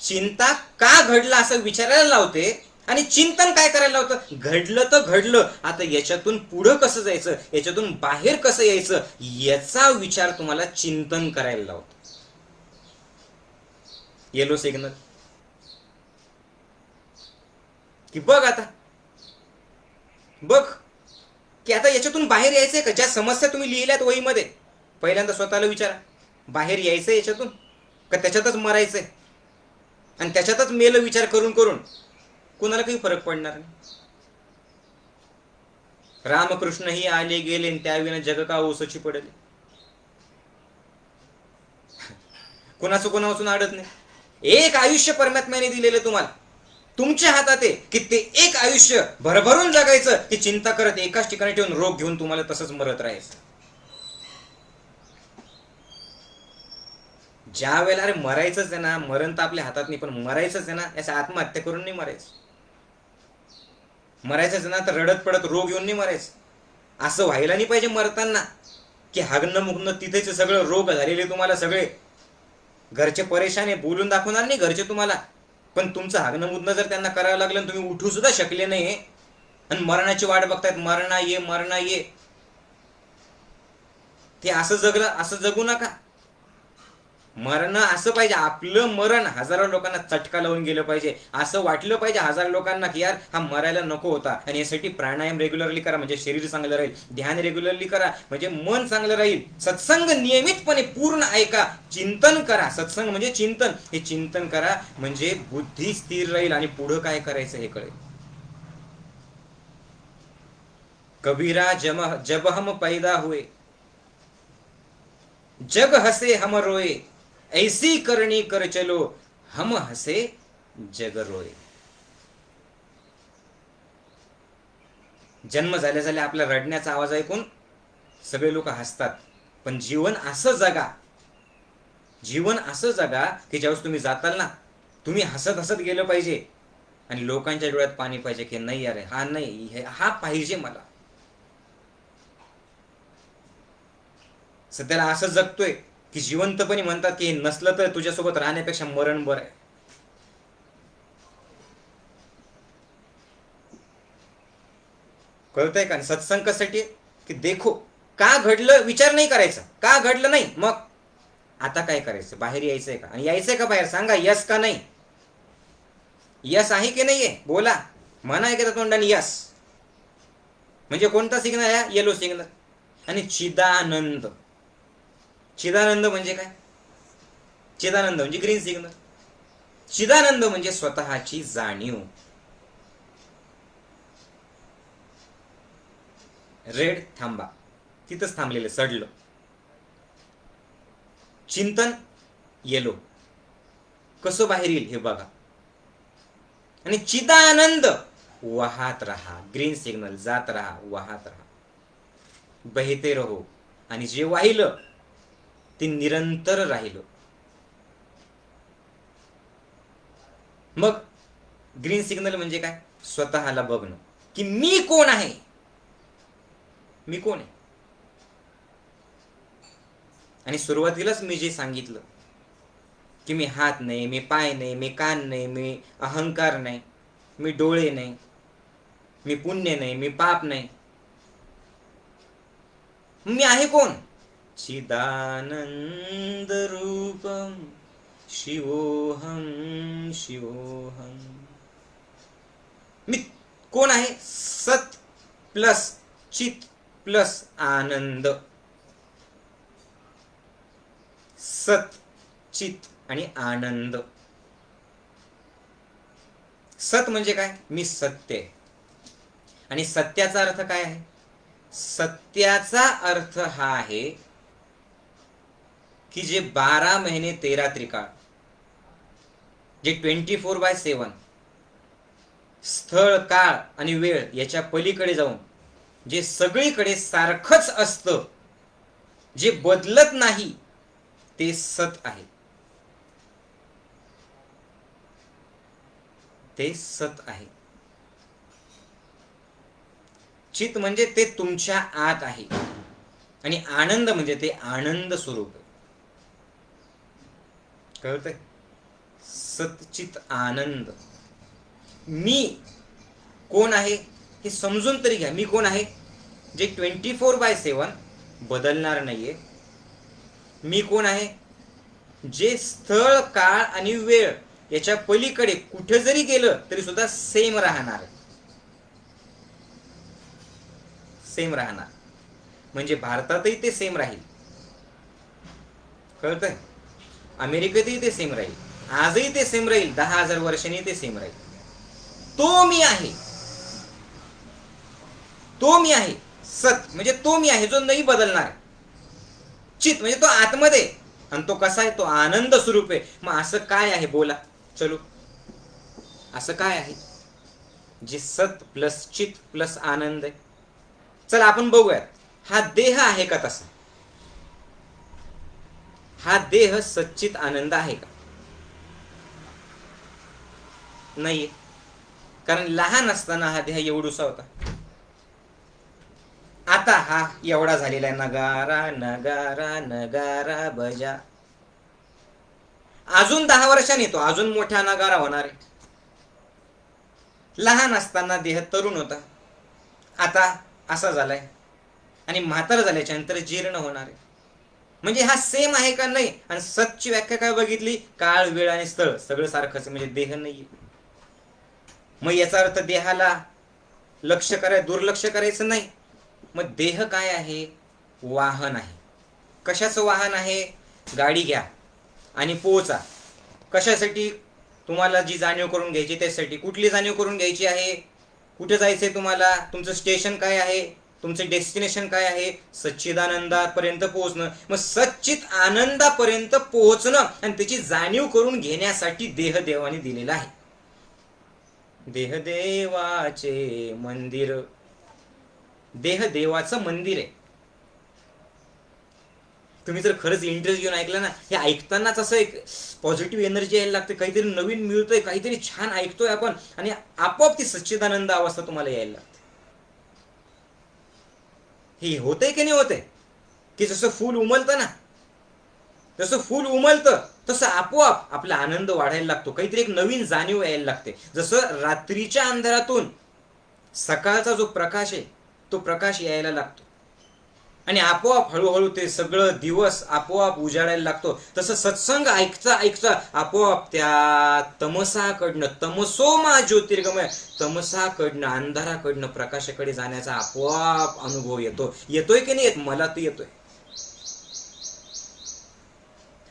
चिंता का घडलं असं विचारायला लावते आणि चिंतन काय करायला लावतं, घडलं तर घडलं, आता याच्यातून पुढं कसं जायचं, याच्यातून बाहेर कसं यायचं याचा विचार तुम्हाला चिंतन करायला लावतो. येलो सिग्नल की बघ, आता बघ की आता याच्यातून बाहेर यायचंय का. ज्या समस्या तुम्ही लिहिल्यात वहीमध्ये, पहिल्यांदा स्वतःला विचारा, बाहेर यायचंय याच्यातून का त्याच्यातच मरायचंय. आणि त्याच्यातच मेल विचार करून करून कुणाला काही फरक पडणार नाही. रामकृष्ण ही आले गेले त्याविना जग का ओसची पडले. कुणाचं कोणापासून अडत नाही. एक आयुष्य परमात्म्याने दिलेलं तुम्हाला, तुमच्या हातात आहे की ते एक आयुष्य भरभरून जगायचं की चिंता करत एकाच ठिकाणी ठेवून रोग घेऊन तुम्हाला तसंच मरत राहायचं. ज्या वेळेला अरे मरायचंच आहे ना, मरण तर आपल्या हातात नाही, पण मरायचंच आहे ना, याचा आत्महत्या करून नाही मरायचं. मरायचंच ना तर रडत पडत रोग येऊन नाही मरायचं. असं व्हायला नाही पाहिजे मरताना की हागणं मुगणं तिथेच सगळं रोग झालेले तुम्हाला सगळे. घरचे परेशान आहे, बोलून दाखवणार नाही घरचे तुम्हाला, पण तुमचं हागणं मुगणं जर त्यांना करावं लागलं तुम्ही उठू सुद्धा शकले नाही आणि मरणाची वाट बघतायत, मरणा ये. ते असं जगू नका. मरण असं पाहिजे, आपलं मरण हजारो लोकांना चटका लावून गेलं पाहिजे, असं वाटलं पाहिजे हजारो लोकांना की यार हा मरायला नको होता. आणि यासाठी प्राणायाम रेग्युलरली करा म्हणजे शरीर चांगलं राहील, ध्यान रेग्युलरली करा म्हणजे मन चांगलं राहील, सत्संग नियमितपणे पूर्ण ऐका, चिंतन करा. सत्संग म्हणजे चिंतन, हे चिंतन करा म्हणजे बुद्धी स्थिर राहील आणि पुढं काय करायचं हे कळेल. कबीरा जब हम पैदा हुए, जग हसे हम रोए, ऐसी करणी कर चलो, हम हसे जग रोए. जन्म झाल्या झाल्या आपल्या रडण्याचा आवाज ऐकून सगळे लोक हसतात, पण जीवन असं जगा, जीवन असं जगा की ज्यावेळेस तुम्ही जाताल ना, तुम्ही हसत हसत गेलं पाहिजे आणि लोकांच्या डोळ्यात पाणी पाहिजे की नाही अरे हा नाही, हा पाहिजे मला. सध्याला असं जगतोय की जिवंतपणे म्हणतात की नसलं तर तुझ्यासोबत राहण्यापेक्षा मरण बरं आहे. कळतंय का? सत्संग कशासाठी? की देखो का घडलं विचार नाही करायचा, का घडलं नाही, मग आता काय करायचं, बाहेर यायचंय का, आणि यायचंय का बाहेर सांगा, यस का नाही, यस आहे की नाहीये बोला, म्हणा आहे का तोंडाने यस. म्हणजे कोणता सिग्नल आहे? Yellow signal. आणि चिदानंद, चिदानंद म्हणजे काय? चिदानंद म्हणजे ग्रीन सिग्नल. चिदानंद म्हणजे स्वतःची जाणीव. रेड थांबा, तिथंच थांबलेलं सडलं. चिंतन येलो, कसं बाहेर येईल हे बघा. आणि चिदानंद वाहत राहा, ग्रीन सिग्नल जात राहा, वाहत राहा, बहते रहो. आणि जे वाहिलं ते निरंतर राहिलं. मग ग्रीन सिग्नल म्हणजे काय? स्वतःला बघणं की मी कोण आहे, मी कोण आहे. आणि सुरुवातीलाच मी जे सांगितलं की मी हात नाही, मी पाय नाही, मी कान नाही, मी अहंकार नाही, मी डोळे नाही, मी पुण्य नाही, मी पाप नाही, मी आहे कोण? चिदानंद रूपम शिवोहम शिवोहम. मी कोण आहे? सत प्लस चित प्लस आनंद. सत, चित आणि आनंद. सत म्हणजे काय? मी सत्य आहे. आणि सत्याचा अर्थ काय आहे? सत्याचा अर्थ हा आहे की जे 12 महिने 13 त्रिकाळ, जे 24/7 स्थळ काळ आणि वेळ याच्या पलीकडे जाऊन जे सगळीकडे सारखंच असतं, जे बदलत नाही, ते सत आहे. ते सत आहे. चित म्हणजे ते तुमच्या आत आहे, आणि आनंद म्हणजे ते आनंद स्वरूप आहे. कळतंय? सतचित आनंद. मी कोण आहे हे समजून तरी घ्या. मी कोण आहे? जे 24/7 बदलणार नाहीये. मी कोण आहे? जे स्थळ काळ आणि वेळ याच्या पलीकडे कुठे जरी गेलं तरी सुद्धा सेम राहणार. सेम राहणार म्हणजे भारतातही ते सेम राहील. कळतंय? अमेरिकेतही ते सेम राहील, आजही ते सेम राहील, 10,000 वर्षांनी ते सेम राहील. तो मी आहे, तो मी आहे. सत म्हणजे तो मी आहे जो नाही बदलणार. चित म्हणजे तो आतमध्ये, आणि तो कसा आहे? तो आनंद स्वरूप आहे. मग असं काय आहे बोला, चलो असं काय आहे जे सत प्लस चित प्लस आनंद आहे? चला आपण बघूयात. हा देह आहे का तसा? हा देह सच्चित आनंद आहे का? नाहीये. कारण लहान असताना हा देह एवढूसा होता, आता हा एवढा झालेला आहे. नगारा नगारा नगारा बजा. अजून 10 वर्षांनी तो अजून मोठा नगारा होणार आहे. लहान असताना देह तरुण होता, आता असा झालाय, आणि म्हातार झाल्याच्या नंतर जीर्ण होणार आहे. म्हणजे हा सेम आहे का? नाही. आणि सतची व्याख्या काय बघितली? काळ, वेळ आणि स्थळ सगळं सारखंच, म्हणजे देह नाहीये. मग याचा अर्थ देहाला दुर्लक्ष करायचं नाही. मग देह काय आहे? वाहन आहे. कशाचं वाहन आहे? गाडी घ्या आणि पोहोचा. कशासाठी? तुम्हाला जी जाणीव करून घ्यायची त्यासाठी. कुठली जाणीव करून घ्यायची आहे? कुठे जायचंय तुम्हाला? तुमचं स्टेशन काय आहे? तुमचं डेस्टिनेशन काय आहे? सच्चिदानंदापर्यंत पोहोचणं. मग सच्चित आनंदापर्यंत पोहोचणं आणि त्याची जाणीव करून घेण्यासाठी देह देवाने दिलेला आहे. देह देवाचे मंदिर. देह देवाचं मंदिर आहे. तुम्ही जर खरंच इंटरेस्ट घेऊन ऐकलं ना, हे ऐकतानाच असं एक पॉझिटिव्ह एनर्जी यायला लागते. काहीतरी नवीन मिळतंय, काहीतरी छान ऐकतोय आपण, आणि आपोआप ती सच्चिदानंद अवस्था तुम्हाला यायला लागते. हे होतंय की नाही होतंय? की जसं फूल उमलतं ना, जसं फूल उमलतं तसं आपोआप आपला आनंद वाढायला लागतो. काहीतरी एक नवीन जाणीव यायला लागते. जसं रात्रीच्या अंधारातून सकाळचा जो प्रकाश आहे तो प्रकाश यायला लागतो आणि आपोआप हळूहळू ते सगळं दिवस आपोआप उजाडायला लागतो. तसं सत्संग ऐकता ऐकता आपोआप त्या तमसाकडनं, तमसोमा ज्योतिर्गमय, तमसाकडनं, अंधाराकडनं प्रकाशाकडे जाण्याचा आपोआप अनुभव येतो. येतोय की नाही येत? मला तो येतोय.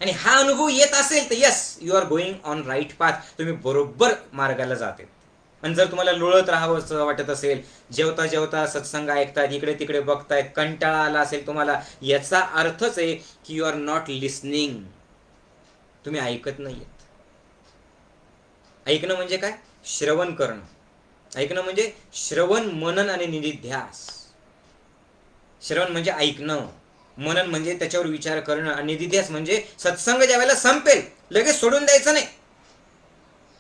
आणि हा अनुभव येत असेल तर yes, you are going on right path. तुम्ही बरोबर मार्गाला जाते. आणि जर तुम्हाला लोळत राहावंसं वाटत असेल, जेवता जेवता सत्संग ऐकतायत, इकडे तिकडे बघतायत, कंटाळा आला असेल तुम्हाला, याचा अर्थच आहे की यू आर नॉट लिसनिंग. तुम्ही ऐकत नाहीयेत. ऐकणं म्हणजे काय? श्रवण करणं. ऐकणं म्हणजे श्रवण, मनन आणि निधिध्यास. श्रवण म्हणजे ऐकणं, मनन म्हणजे त्याच्यावर विचार करणं, आणि निधिध्यास म्हणजे सत्संग ज्या वेळेला संपेल लगेच सोडून द्यायचं नाही.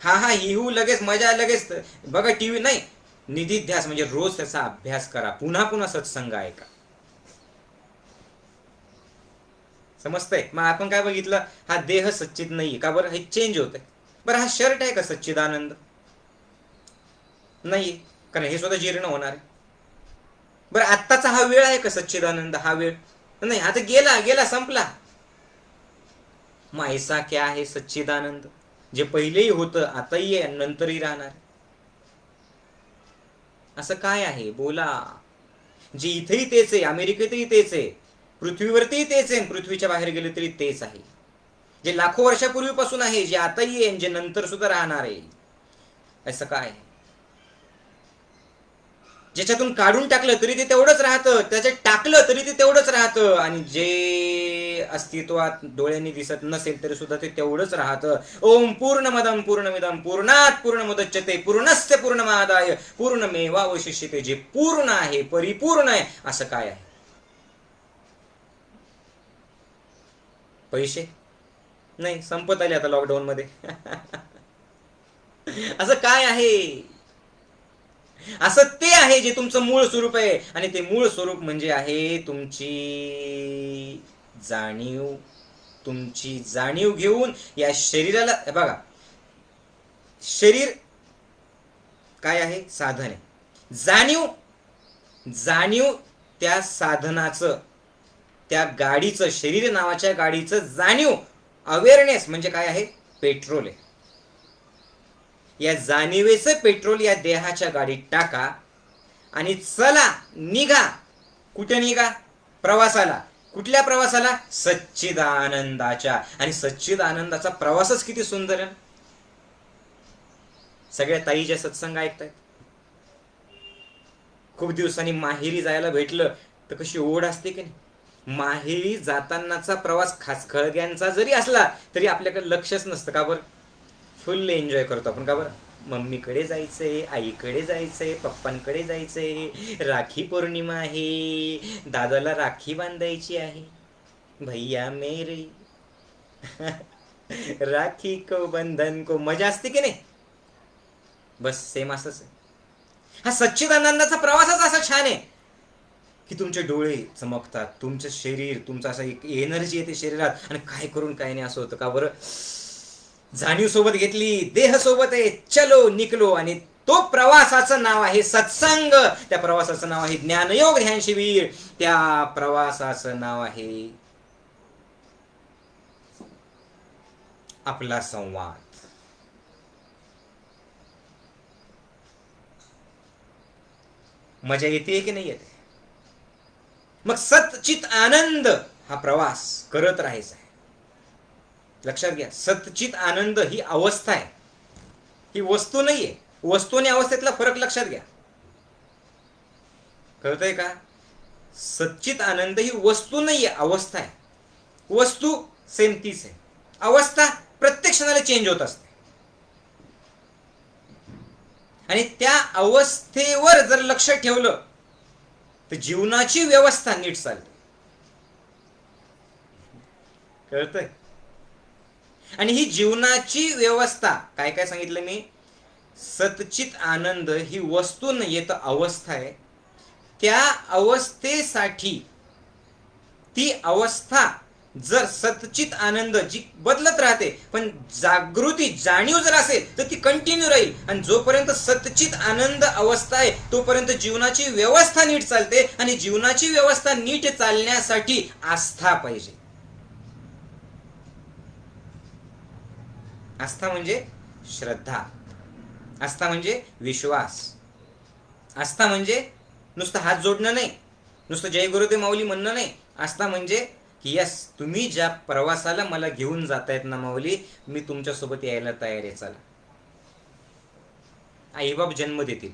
हा हा हिहू लगेच मजा लगेच बघा टीव्ही नाही. निधिध्यास म्हणजे रोज त्याचा अभ्यास करा, पुन्हा पुन्हा सत्संग ऐका. समजतंय? मग आपण काय बघितलं? हा देह सच्चित नाहीये. का बरं? हे चेंज होत आहे. बरं हा शर्ट आहे का सच्चिदानंद? नाही, कारण हे स्वतः जीर्ण होणार आहे. बरं आत्ताचा हा वेळ आहे का सच्चिदानंद? हा वेळ नाही, आता गेला गेला संपला. मग ऐसा क्या आहे सच्चिदानंद? जे पहिलेही होतं, आताही आहे, नंतरही राहणार. असं काय आहे? बोला. जे इथेही तेच आहे, अमेरिकेतही तेच आहे, पृथ्वीवरतीही तेच आहे, पृथ्वीच्या बाहेर गेले तरी तेच आहे. जे लाखो वर्षापूर्वीपासून आहे, जे आताही आहे, जे नंतर सुद्धा राहणार आहे. असं काय? ज्याच्यातून काढून टाकलं तरी ते तेवढंच राहतं, त्याच्यात टाकलं तरी ते तेवढंच राहतं, आणि जे अस्तित्वात डोळ्यांनी दिसत नसेल तरी सुद्धा ते तेवढंच राहतं. ओम पूर्णमदं पूर्णमिदं पूर्णात् पूर्णमुदच्यते पूर्णस्य पूर्णमादाय पूर्णमेवावशिष्यते. जे पूर्ण आहे, परिपूर्ण आहे, असं काय आहे? पैसे नाही, संपत आले आता लॉकडाऊन मध्ये. असं काय आहे? असं ते आहे जे तुमचं मूळ स्वरूप आहे, आणि ते मूळ स्वरूप म्हणजे आहे तुमची जाणीव. तुमची जाणीव घेऊन या शरीराला बघा. शरीर काय आहे? साधन आहे. जाणीव, जाणीव त्या साधनाचं, त्या गाडीचं, शरीर नावाच्या गाडीचं जाणीव, अवेअरनेस म्हणजे काय आहे? पेट्रोल आहे. या जाणीवेचं पेट्रोल या देहाच्या गाडीत टाका आणि चला, निघा. कुठे निघा? प्रवासाला. कुठल्या प्रवासाला? सच्चिदानंदाच्या. आणि सच्चिदानंदाचा प्रवासच किती सुंदर आहे. सगळ्या ताईच्या सत्संग ऐकतायत. खूप दिवसांनी माहेरी जायला भेटलं तर कशी ओढ असते की नाही? माहेरी जातानाचा प्रवास खासखळग्यांचा जरी असला तरी आपल्याकडे लक्षच नसतं. का बरं? फुल एन्जॉय करतो आपण. का बरं? मम्मीकडे जायचंय, आईकडे जायचंय, पप्पांकडे जायचंय, राखी पौर्णिमा आहे, दादाला राखी बांधायची आहे, भैया मेरे राखी को बंधन को. मजा असते की नाही? बस सेम असंच आहे. हा सच्चिदानंदाचा प्रवासच असा छान आहे की तुमचे डोळे चमकतात, तुमचं शरीर, तुमचं असं एक एनर्जी येते शरीरात, आणि काय करून काय नाही असं होतं. का बरं? जाणीव सोबत घेतली, देह सोबत आहे, चलो निकलो. आणि तो प्रवासाचं नाव आहे सत्संग. त्या प्रवासाचं नाव आहे ज्ञानयोग ध्यान शिबिर. त्या प्रवासाचं नाव आहे आपला संवाद. मजा येते की नाही येते? मग सतचित आनंद हा प्रवास करत राहायचा आहे. लक्षात घ्या, सतचित आनंद ही अवस्था आहे, ही वस्तू नाहीये. वस्तू आणि अवस्थेतला फरक लक्षात घ्या. कळतंय का? सच्चित आनंद ही वस्तू नाहीये, अवस्था आहे. वस्तू सेम तीच आहे, अवस्था प्रत्येक क्षणाला चेंज होत असते. आणि त्या अवस्थेवर जर लक्ष ठेवलं तर जीवनाची व्यवस्था नीट चालते. कळतंय? आणि ही जीवनाची व्यवस्था काय काय सांगितलं मी? सतचित आनंद ही वस्तू नाहीये तर अवस्था आहे. त्या अवस्थेसाठी ती अवस्था जर सतचित आनंद जी बदलत राहते, पण जागृती जाणीव जर असेल तर ती कंटिन्यू राहील. आणि जोपर्यंत सतचित आनंद अवस्था आहे तोपर्यंत जीवनाची व्यवस्था नीट चालते. आणि जीवनाची व्यवस्था नीट चालण्यासाठी आस्था पाहिजे. आस्था म्हणजे श्रद्धा, आस्था म्हणजे विश्वास, आस्था म्हणजे नुसतं हात जोडणं नाही, नुसतं जय गुरुदेव माऊली म्हणणं नाही. आस्था म्हणजे की यस, तुम्ही ज्या प्रवासाला मला घेऊन जातायत ना माऊली, मी तुमच्यासोबत यायला तयार आहे. चला. आईबाप जन्म देतील,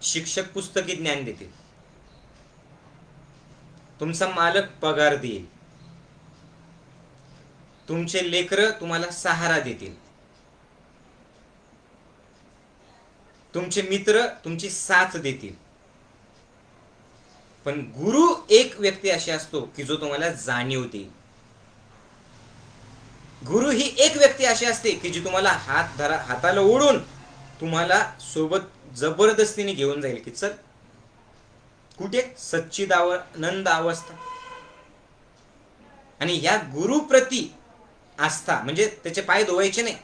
शिक्षक पुस्तकी ज्ञान देतील, तुमचा मालक पगार देईल, तुमचे लेकरं तुम्हाला सहारा देतील, तुमचे मित्र तुमची साथ देतील. पण गुरु एक व्यक्ती अशी असतो की जो तुम्हाला जाणीव देईल. गुरु ही एक व्यक्ती अशी असते की जी तुम्हाला हाताला ओढून तुम्हाला सोबत जबरदस्तीने घेऊन जाईल की चल कुठे? सच्चिदानंद अवस्था. आणि या गुरुप्रती आस्था म्हणजे त्याचे पाय धुवायचे नाही.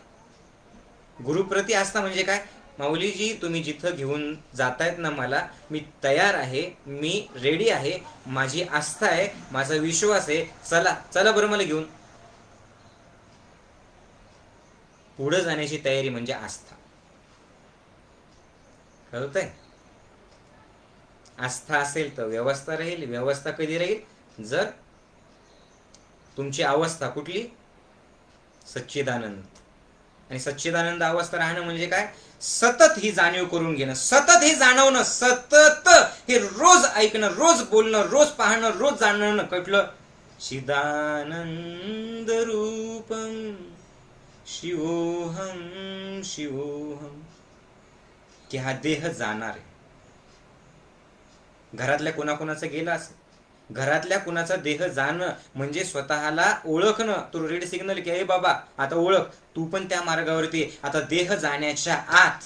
गुरुप्रती आस्था म्हणजे काय? माऊलीजी, तुम्ही जिथं घेऊन जातायत ना मला, मी तयार आहे, मी रेडी आहे, माझी आस्था आहे, माझा विश्वास आहे, चला चला बरं मला घेऊन. पुढे जाण्याची तयारी म्हणजे आस्था. कळतंय? आस्था असेल तर व्यवस्था राहील. व्यवस्था कधी राहील? जर तुमची अवस्था कुठली? सच्चिदानंद. आणि सच्चिदानंद अवस्था राहणं म्हणजे काय? सतत ही जाणीव करून घेणं, सतत हे जाणवणं, सतत हे रोज ऐकणं, रोज बोलणं, रोज पाहणं, रोज जाणणं. कटलं? चिदानंद रूपम शिवोहम शिवोहम. की हा देह जाणार आहे. घरातल्या कोणाकोणाचं गेलं असेल, घरातल्या कुणाचा देह जाणं म्हणजे स्वतःला ओळखणं. तो रेड सिग्नल की, हे बाबा आता ओळख, तू पण त्या मार्गावरती. आता देह जाण्याच्या आत,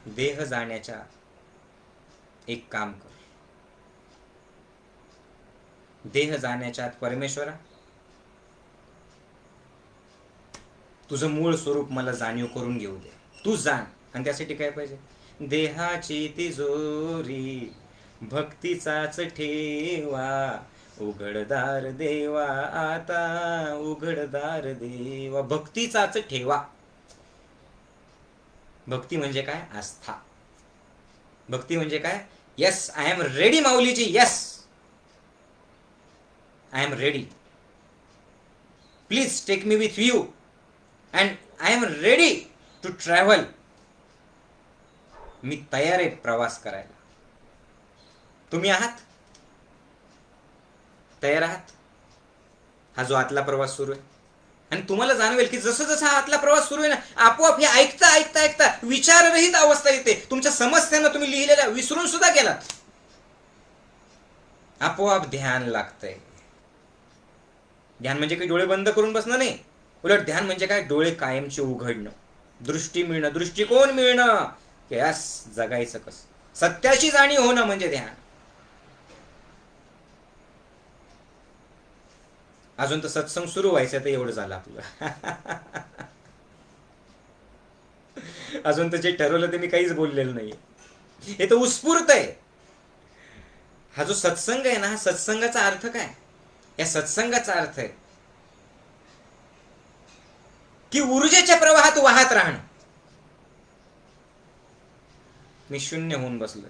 देह जाण्याच्या एक काम कर. देह जाण्याच्या आत परमेश्वरा, तुझं मूळ स्वरूप मला जाणीव करून घेऊ दे. तू जाण. आणि त्यासाठी काय पाहिजे? देहाची तिजोरी भक्तीचाच ठेवा, उघडदार देवा आता, उघडदार देवा. भक्तीचाच ठेवा. भक्ती म्हणजे काय? आस्था. भक्ती म्हणजे काय? Yes, I am ready Mauliji. Yes, I am ready. Please take me with you and I am ready to travel. मी तयार आहे प्रवास करायला. तुम्ही आहात? तयार आहात? हा जो आतला प्रवास सुरू आहे. आणि तुम्हाला जाणवेल की जसं जसं हा आतला प्रवास सुरू आहे ना, आपोआप हे ऐकता ऐकता ऐकता विचाररहित अवस्था येते. तुमच्या समस्यांना तुम्ही लिहिलेल्या विसरून सुद्धा गेलात. आपोआप ध्यान लागतंय. ध्यान म्हणजे काही डोळे बंद करून बसणं नाही. उलट ध्यान म्हणजे काय? डोळे कायमचे उघडणं, दृष्टी मिळणं, दृष्टिकोन मिळणं. यस, जगायचं कसं, सत्याची जाणीव होणं म्हणजे ध्यान. अजून तर सत्संग सुरू व्हायचं तर एवढं झालं आपलं. अजून तर जे ठरवलं ते मी काहीच बोललेलं नाही. हे तर उत्स्फूर्त आहे. हा जो सत्संग आहे ना, हा सत्संगाचा अर्थ काय? या सत्संगाचा अर्थ आहे की ऊर्जेच्या प्रवाहात वाहत राहणं. मी शून्य होऊन बसलोय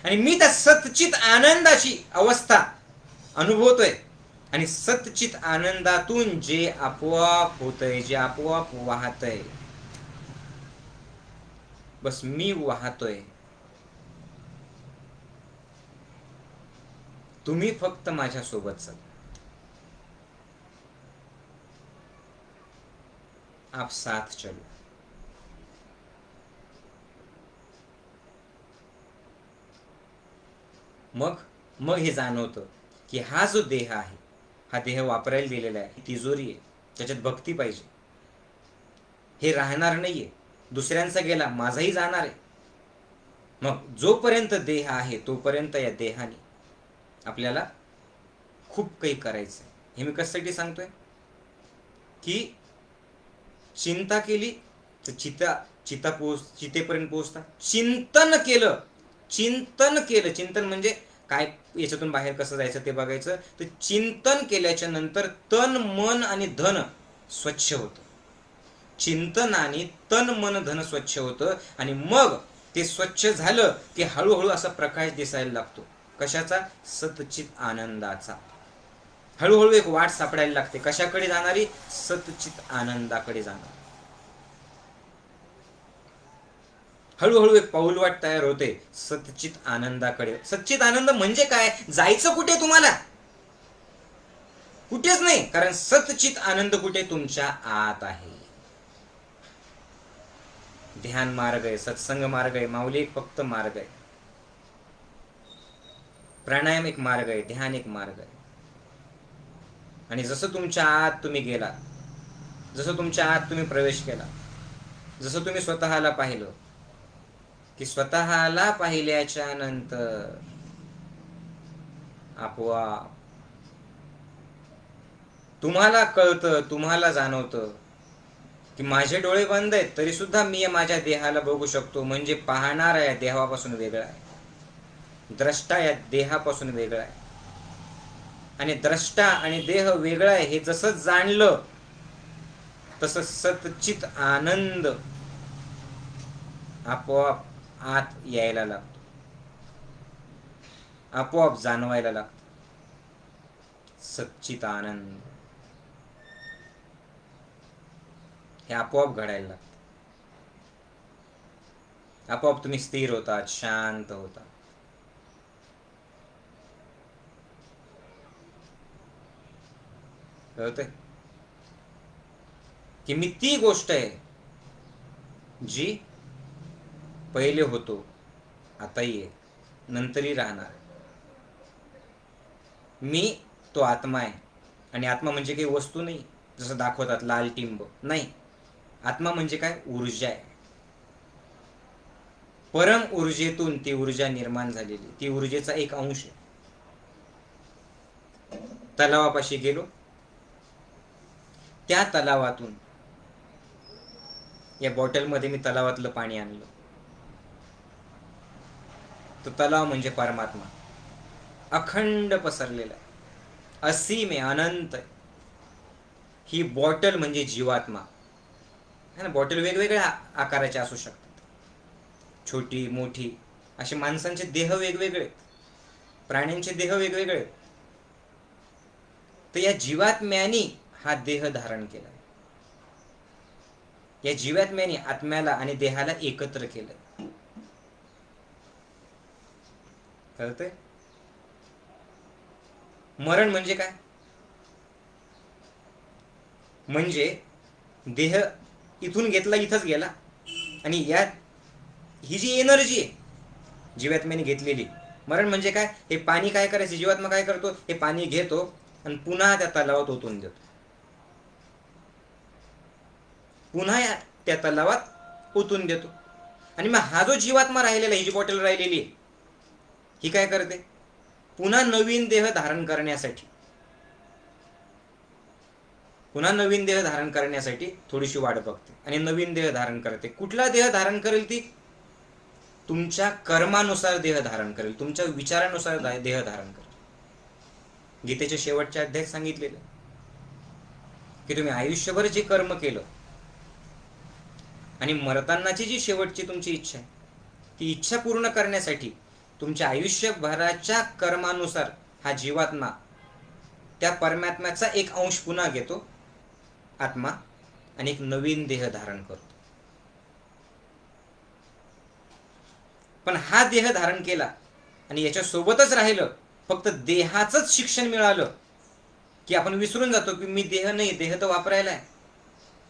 आणि मी त्या सतचित आनंदाची अवस्था अनुभवतोय. आणि सतचित आनंदातून जे आपोआप होतंय, जे आपोआप वाहतंय, बस मी वाहतोय. तुम्ही फक्त माझ्या सोबत चला. आप साथ चलो. मग हे जाणवतं की हा जो देह आहे, हा देह वापरायला दिलेला आहे, तिजोरी आहे, त्याच्यात भक्ती पाहिजे. हे राहणार नाहीये, दुसऱ्यांचा गेला माझाही जाणार आहे. मग जोपर्यंत देह आहे तोपर्यंत या देहाने आपल्याला खूप काही करायचं. हे मी कशासाठी सांगतोय की चिंता केली तर चितेपर्यंत पोहोचता. चिंतन केलं, चिंतन म्हणजे काय, याच्यातून बाहेर कसं जायचं ते बघायचं. तर चिंतन केल्याच्या नंतर तन मन आणि धन स्वच्छ होतं. चिंतनाने तन मन धन स्वच्छ होतं आणि मग ते स्वच्छ झालं की हळूहळू असा प्रकाश दिसायला लागतो. कशाचा? सतचित आनंदाचा. हळूहळू एक वाट सापडायला लागते. कशाकडे जाणारी? सतचित आनंदाकडे जाणार. हळूहळू एक पाऊलवाट तयार होते सतचित आनंदाकडे. सच्चित आनंद म्हणजे काय? जायचं कुठे तुम्हाला? कुठेच नाही, कारण सतचित आनंद कुठे? तुमच्या आत आहे. ध्यान मार्ग आहे, सत्संग मार्ग आहे, माऊली एक फक्त मार्ग आहे, प्राणायाम एक मार्ग आहे, ध्यान एक मार्ग आहे. आणि जसं तुमच्या आत तुम्ही गेला, जसं तुमच्या आत तुम्ही प्रवेश केला, जसं तुम्ही स्वतःला पाहिलं की स्वतःला पाहिल्याच्या नंतर आपोआप तुम्हाला कळतं, तुम्हाला जाणवतं की माझे डोळे बंद आहेत तरी सुद्धा मी माझ्या देहाला बघू शकतो. म्हणजे पाहणारा या देहापासून वेगळा आहे, द्रष्टा या देहापासून वेगळा आहे. आणि द्रष्टा आणि देह वेगळा आहे हे जसं जाणलं तसं सतचित आनंद आपोआप आत यायला लागतो, आपोआप जाणवायला लागतो. सच्चित आनंद हे आपोआप घडायला लागतं. आपोआप तुम्ही स्थिर होतात, शांत होता. कळतंय की मी ती गोष्ट आहे जी पहिले होतो, आताही आहे, नंतरही राहणार. मी तो आत्मा आहे. आणि आत्मा म्हणजे काही वस्तू नाही जसं दाखवतात लाल टिंब, नाही. आत्मा म्हणजे काय? ऊर्जा आहे. परम ऊर्जेतून ती ऊर्जा निर्माण झालेली, ती ऊर्जेचा एक अंश आहे. तलावापाशी गेलो, त्या तलावातून या बॉटलमध्ये मी तलावातलं पाणी आणलं. तो तलाव म्हणजे परमात्मा, अखंड पसरलेला आहे, असीम आहे, अनंत आहे. ही बॉटल म्हणजे जीवात्मा है ना. बॉटल वेगवेगळ्या आकाराचे असू शकतात, छोटी मोठी असे. माणसांचे देह वेगवेगळे, प्राण्यांचे देह वेगवेगळे. तर या जीवात्म्याने हा देह धारण केला. या जीवात्म्याने आत्म्याला आणि देहाला एकत्र केलं. कळतंय? मरण म्हणजे काय? म्हणजे देह इथून घेतला इथंच गेला आणि यात ही जी एनर्जी आहे जीवात्म्याने घेतलेली. मरण म्हणजे काय? हे पाणी काय करायचं? जीवात्मा काय करतो? हे पाणी घेतो आणि पुन्हा त्या तलावात ओतून देतो, पुन्हा त्या तलावात ओतून देतो. आणि मग हा जो जीवात्मा राहिलेला, ही जी बॉटल राहिलेली आहे, ही काय करते? पुन्हा नवीन देह धारण करण्यासाठी, पुन्हा नवीन देह धारण करण्यासाठी थोडीशी वाट बघते आणि नवीन देह धारण करते. कुठला देह धारण करेल ती? तुमच्या कर्मानुसार देह धारण करेल, तुमच्या विचारानुसार देह धारण करेल. गीतेच्या शेवटच्या अध्यायात सांगितलेलं. की तुम्ही आयुष्यभर जे कर्म केलं आणि मरतानाची जी शेवटची तुमची इच्छा आहे, ती इच्छा पूर्ण करण्यासाठी तुमच्या आयुष्यभराच्या कर्मानुसार हा जीवात्मा त्या परमात्म्याचा एक अंश पुन्हा घेतो आत्मा, आणि एक नवीन देह धारण करतो. पण हा देह धारण केला आणि याच्यासोबतच राहिलं, फक्त देहाचंच शिक्षण मिळालं की आपण विसरून जातो की मी देह नाही, देह तर वापरायला आहे.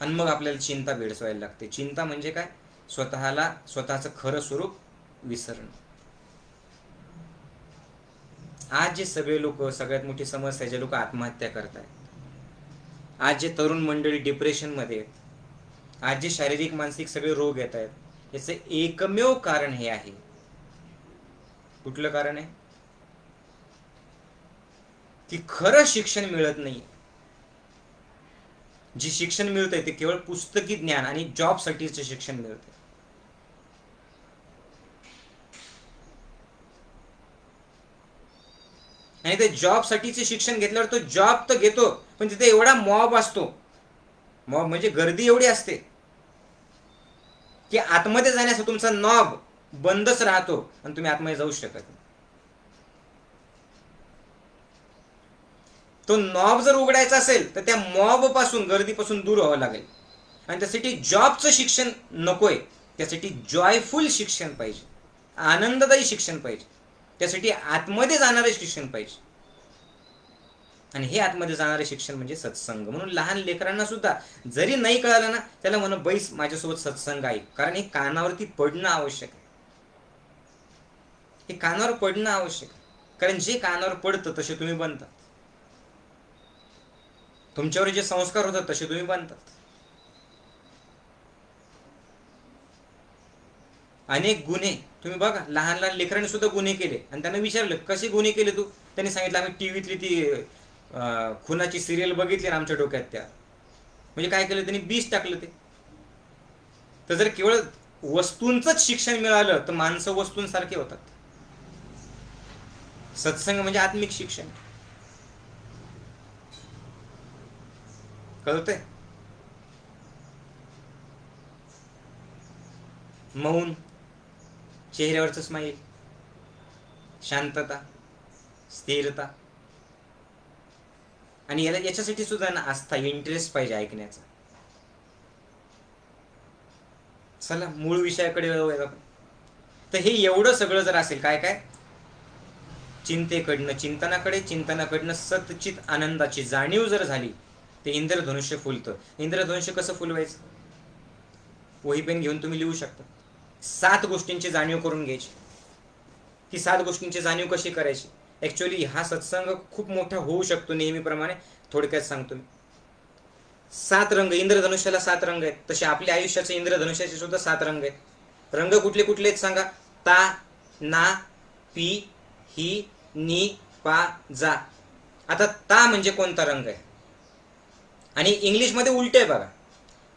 आणि मग आपल्याला चिंता भेडसवायला लागते. चिंता म्हणजे काय? स्वतःला, स्वतःचं खरं स्वरूप विसरणं. आज जे सगळे लोक, सगळ्यात मोठी समस्या, जे लोक आत्महत्या करतायत, आज जे तरुण मंडळी डिप्रेशनमध्ये आहेत, आज जे शारीरिक मानसिक सगळे रोग येत आहेत, याचं एकमेव कारण हे आहे. कुठलं कारण आहे? की खरं शिक्षण मिळत नाही. जे शिक्षण मिळतंय ते केवळ पुस्तकी ज्ञान आणि जॉबसाठीचं शिक्षण मिळतंय. आणि ते जॉबसाठीचे शिक्षण घेतल्यावर तो जॉब तर घेतो, पण तिथे एवढा मॉब असतो, मॉब म्हणजे गर्दी एवढी असते की आतमध्ये जाण्याचा तुमचा नॉब बंदच राहतो आणि तुम्ही आतमध्ये जाऊ शकत नाही. तो नॉब जर उघडायचा असेल तर त्या मॉब पासून, गर्दीपासून दूर व्हावं लागेल. आणि त्यासाठी जॉबचं शिक्षण नकोय, त्यासाठी जॉयफुल शिक्षण पाहिजे, आनंददायी शिक्षण पाहिजे. त्यासाठी आतमध्ये जाणारे शिक्षण पाहिजे. आणि हे आतमध्ये जाणारे शिक्षण म्हणजे सत्संग. म्हणून लहान लेकरांना सुद्धा जरी नाही कळालं ना, त्याला म्हणा बैस माझ्यासोबत सत्संग आहे, कारण हे कानावरती पडणं आवश्यक आहे. हे कानावर पडणं आवश्यक आहे. कारण जे कानावर पडतं तसे तुम्ही बनतात. तुमच्यावर जे संस्कार होतात तसे तुम्ही बनतात. अनेक गुन्हे तुम्ही बघा, लहान लहान लेकरांनी सुद्धा गुन्हे केले आणि त्यांना विचारलं कसे गुन्हे केले तू, त्यांनी सांगितलं आम्ही टीव्हीतली ती खुनाची सिरियल बघितली ना आमच्या डोक्यात त्या. म्हणजे काय केलं त्यांनी? बीज टाकलं ते. तर जर केवळ वस्तूंचंच शिक्षण मिळालं तर माणसं वस्तूंसारखे होतात. सत्संग म्हणजे आत्मिक शिक्षण. कळतंय? मौन, चेहऱ्यावरचं स्माईल, शांतता, स्थिरता. आणि याच्यासाठी सुद्धा ना आस्था, इंटरेस्ट पाहिजे ऐकण्याचा. चला मूळ विषयाकडे वळूया आपण. तर हे एवढं सगळं जर असेल, काय काय? चिंतेकडनं चिंतनाकडे, चिंतनाकडनं सतचित आनंदाची जाणीव जर झाली, ते इंद्रधनुष्य फुलतं. इंद्रधनुष्य कसं फुलवायचं? वही पेन घेऊन तुम्ही लिहू शकता. 7 गोष्टींची जाणीव करून घ्यायची. ती 7 गोष्टींची जाणीव कशी करायची? ऍक्च्युअली हा सत्संग खूप मोठा होऊ शकतो नेहमीप्रमाणे, थोडक्यात सांगतो मी. 7 रंग, इंद्रधनुष्याला 7 रंग आहेत, तसे आपल्या आयुष्याचे इंद्रधनुष्याचे सुद्धा 7 रंग आहेत. रंग कुठले कुठले आहेत सांगा? ता, ना, पी, ही, नी, पा, जा. आता ता म्हणजे कोणता रंग आहे? आणि इंग्लिशमध्ये उलट आहे बघा.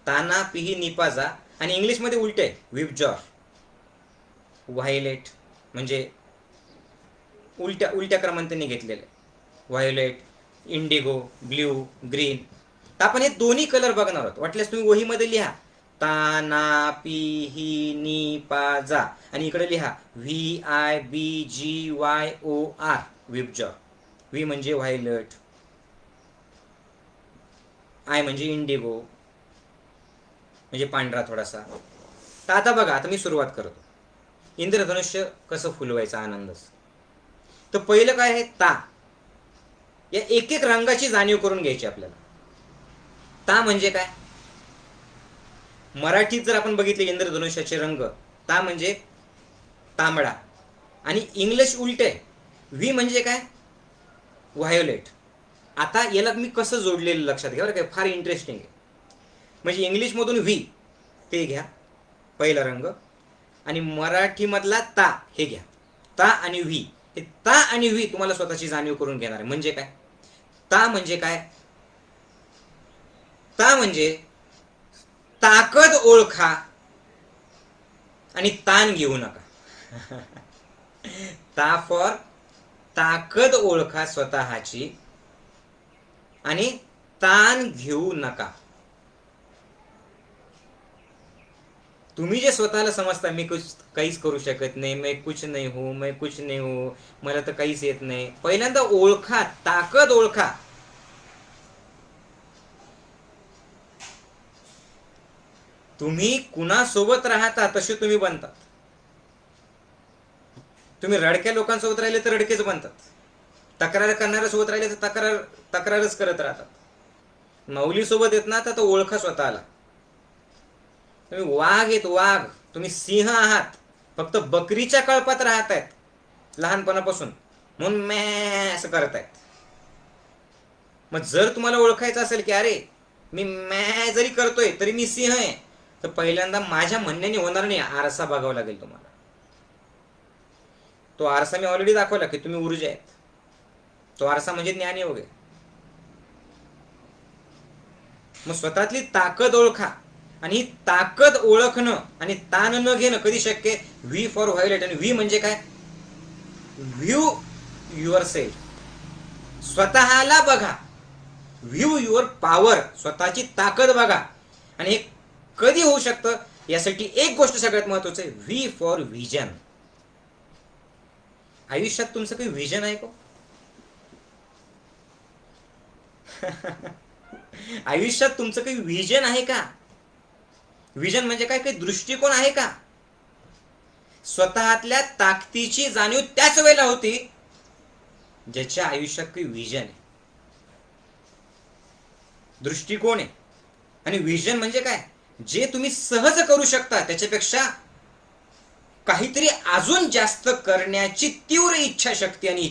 ताना, पिही, निपा, जा. आणि इंग्लिशमध्ये उलट आहे, विबजॉर. व्हायलेट म्हणजे उलट्या उलट्या क्रमाने त्यांनी घेतलेलं आहे. Violet, Indigo, blue, green. तर आपण हे दोन्ही कलर बघणार आहोत. वाटल्यास तुम्ही वहीमध्ये लिहा ता, ना, पी, ही, नी, पा, जा. आणि इकडे लिहा V, I, B, G, Y, O, R, VIBGYOR. V म्हणजे व्हायलेट, आय म्हणजे इंडिगो म्हणजे पांढरा थोडासा. तर आता बघा, आता मी सुरुवात करतो. इंद्रधनुष्य कसं फुलवायचं आनंदच. तर पहिलं काय आहे? ता. या एक एक रंगाची जाणीव करून घ्यायची आपल्याला. ता म्हणजे काय? मराठीत जर आपण बघितले इंद्रधनुष्याचे रंग, ता म्हणजे तांबडा. आणि इंग्लिश उलट आहे. व्ही म्हणजे काय? व्हायोलेट. आता याला मी कसं जोडलेलं लक्षात घ्या बरं काय, फार इंटरेस्टिंग आहे. म्हणजे इंग्लिशमधून व्ही ते घ्या, पहिला रंग. आणि मराठीमधला ता हे घ्या. ता आणि व्ही. हे ता आणि व्ही तुम्हाला स्वतःची जाणीव करून घेणार आहे. म्हणजे काय? ता म्हणजे काय? ता म्हणजे ताकद ओळखा आणि ताण घेऊ नका. ता फॉर ताकद ओळखा स्वतःची आणि ताण घेऊ नका. तुम्ही जे स्वतःला समजता मी काहीच करू शकत नाही, मैं कुछ नहीं हूं, मैं कुछ नहीं हूं, मला तर काहीच येत नाही, पहिल्यांदा ओळखा, ताकद ओळखा. तुम्ही कुणासोबत राहता तसे तुम्ही बनतात. तुम्ही रडक्या लोकांसोबत राहिले तर रडकेच बनतात. तक्रार करणाऱ्या सोबत राहिले तर तक्रारच करत राहतात. माऊली सोबत येत ना तर ओळखा स्वतःला. तुम्ही वाघ आहेत, वाघ. तुम्ही सिंह आहात, फक्त बकरीच्या कळपात राहतायत लहानपणापासून, म्हणून मॅ असं करतायत. मग जर तुम्हाला ओळखायचं असेल की अरे मी मॅ जरी करतोय तरी मी सिंह आहे, तर पहिल्यांदा माझ्या म्हणण्याने होणार नाही, आरसा बघावा लागेल तुम्हाला. तो आरसा मी ऑलरेडी दाखवला की तुम्ही ऊर्जा आहेत. तो आरसा म्हणजे ज्ञान योग आहे. मग स्वतःतली ताकद ओळखा. आणि ताकद ओळखणं आणि ताण न घेणं कधी शक्य? V for violet. आणि व्ही म्हणजे काय? View your self. स्वतःला बघा. View your power. स्वतःची ताकद बघा. आणि हे कधी होऊ शकतं? यासाठी एक गोष्ट सगळ्यात महत्वाचं आहे, व्ही फॉर व्हिजन. आयुष्यात तुमचं काही व्हिजन आहे का? आयुष्यात तुमचं काही व्हिजन आहे का? व्हिजन म्हणजे काय? काही दृष्टिकोन आहे का? स्वतःतल्या ताकदीची जाणीव त्याच वेळेला होती ज्याच्या आयुष्यात काही व्हिजन आहे, दृष्टिकोन आहे. आणि व्हिजन म्हणजे काय? जे तुम्ही सहज करू शकता त्याच्यापेक्षा काहीतरी अजून जास्त करण्याची तीव्र इच्छाशक्ती आणि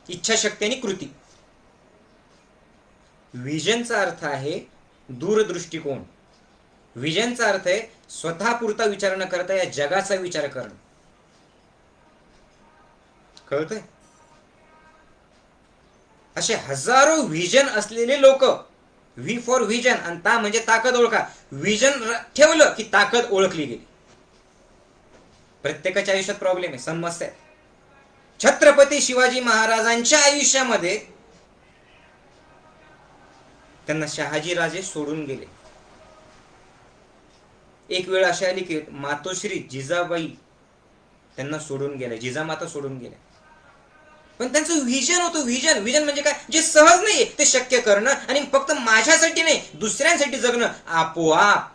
इच्छाशक्ती आणि कृती. व्हिजनचा अर्थ आहे दूरदृष्टिकोन. व्हिजनचा अर्थ आहे स्वतःपुरता विचार न करता या जगाचा विचार करणं. कळतंय? असे हजारो व्हिजन असलेले लोक. V for vision. आणि ता म्हणजे ताकद ओळखा. व्हिजन ठेवलं की ताकद ओळखली गेली. प्रत्येकाच्या आयुष्यात प्रॉब्लेम आहे, समस्या आहे. छत्रपती शिवाजी महाराजांच्या आयुष्यामध्ये त्यांना शहाजी राजे सोडून गेले. एक वेळ अशी आली की मातोश्री जिजाबाई त्यांना सोडून गेल्या, जिजामाता सोडून गेल्या. पण त्यांचं व्हिजन होतं. व्हिजन म्हणजे काय? जे सहज नाहीये ते शक्य करणं. आणि फक्त माझ्यासाठी नाही, दुसऱ्यांसाठी जगणं. आपोआप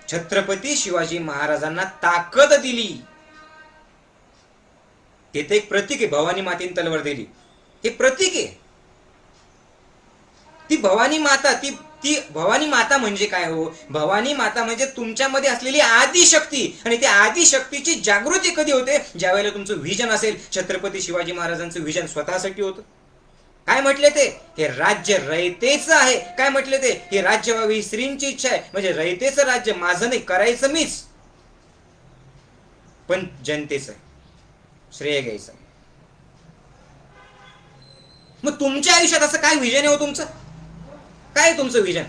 छत्रपती शिवाजी महाराजांना ताकद दिली. ते एक प्रतीक आहे. भवानी मातेने तलवार दिली, हे प्रतीक आहे. ती भवानी माता, ती भवानी माता म्हणजे काय हो? भवानी माता म्हणजे तुमच्यामध्ये असलेली आदिशक्ती. आणि त्या आदिशक्तीची जागृती कधी होते? ज्या वेळेला तुमचं व्हिजन असेल. छत्रपती शिवाजी महाराजांचं व्हिजन स्वतःसाठी होतं. काय म्हटले ते? हे राज्य रयतेचं आहे. काय म्हटले ते? हे राज्य व्हावे ही श्रींची इच्छा आहे. म्हणजे रयतेचं राज्य माझं नाही, करायचं मीच, पण जनतेचं श्रेय घ्यायचं. मग तुमच्या आयुष्यात असं काय व्हिजन आहे हो तुमचं? काय तुमचं व्हिजन?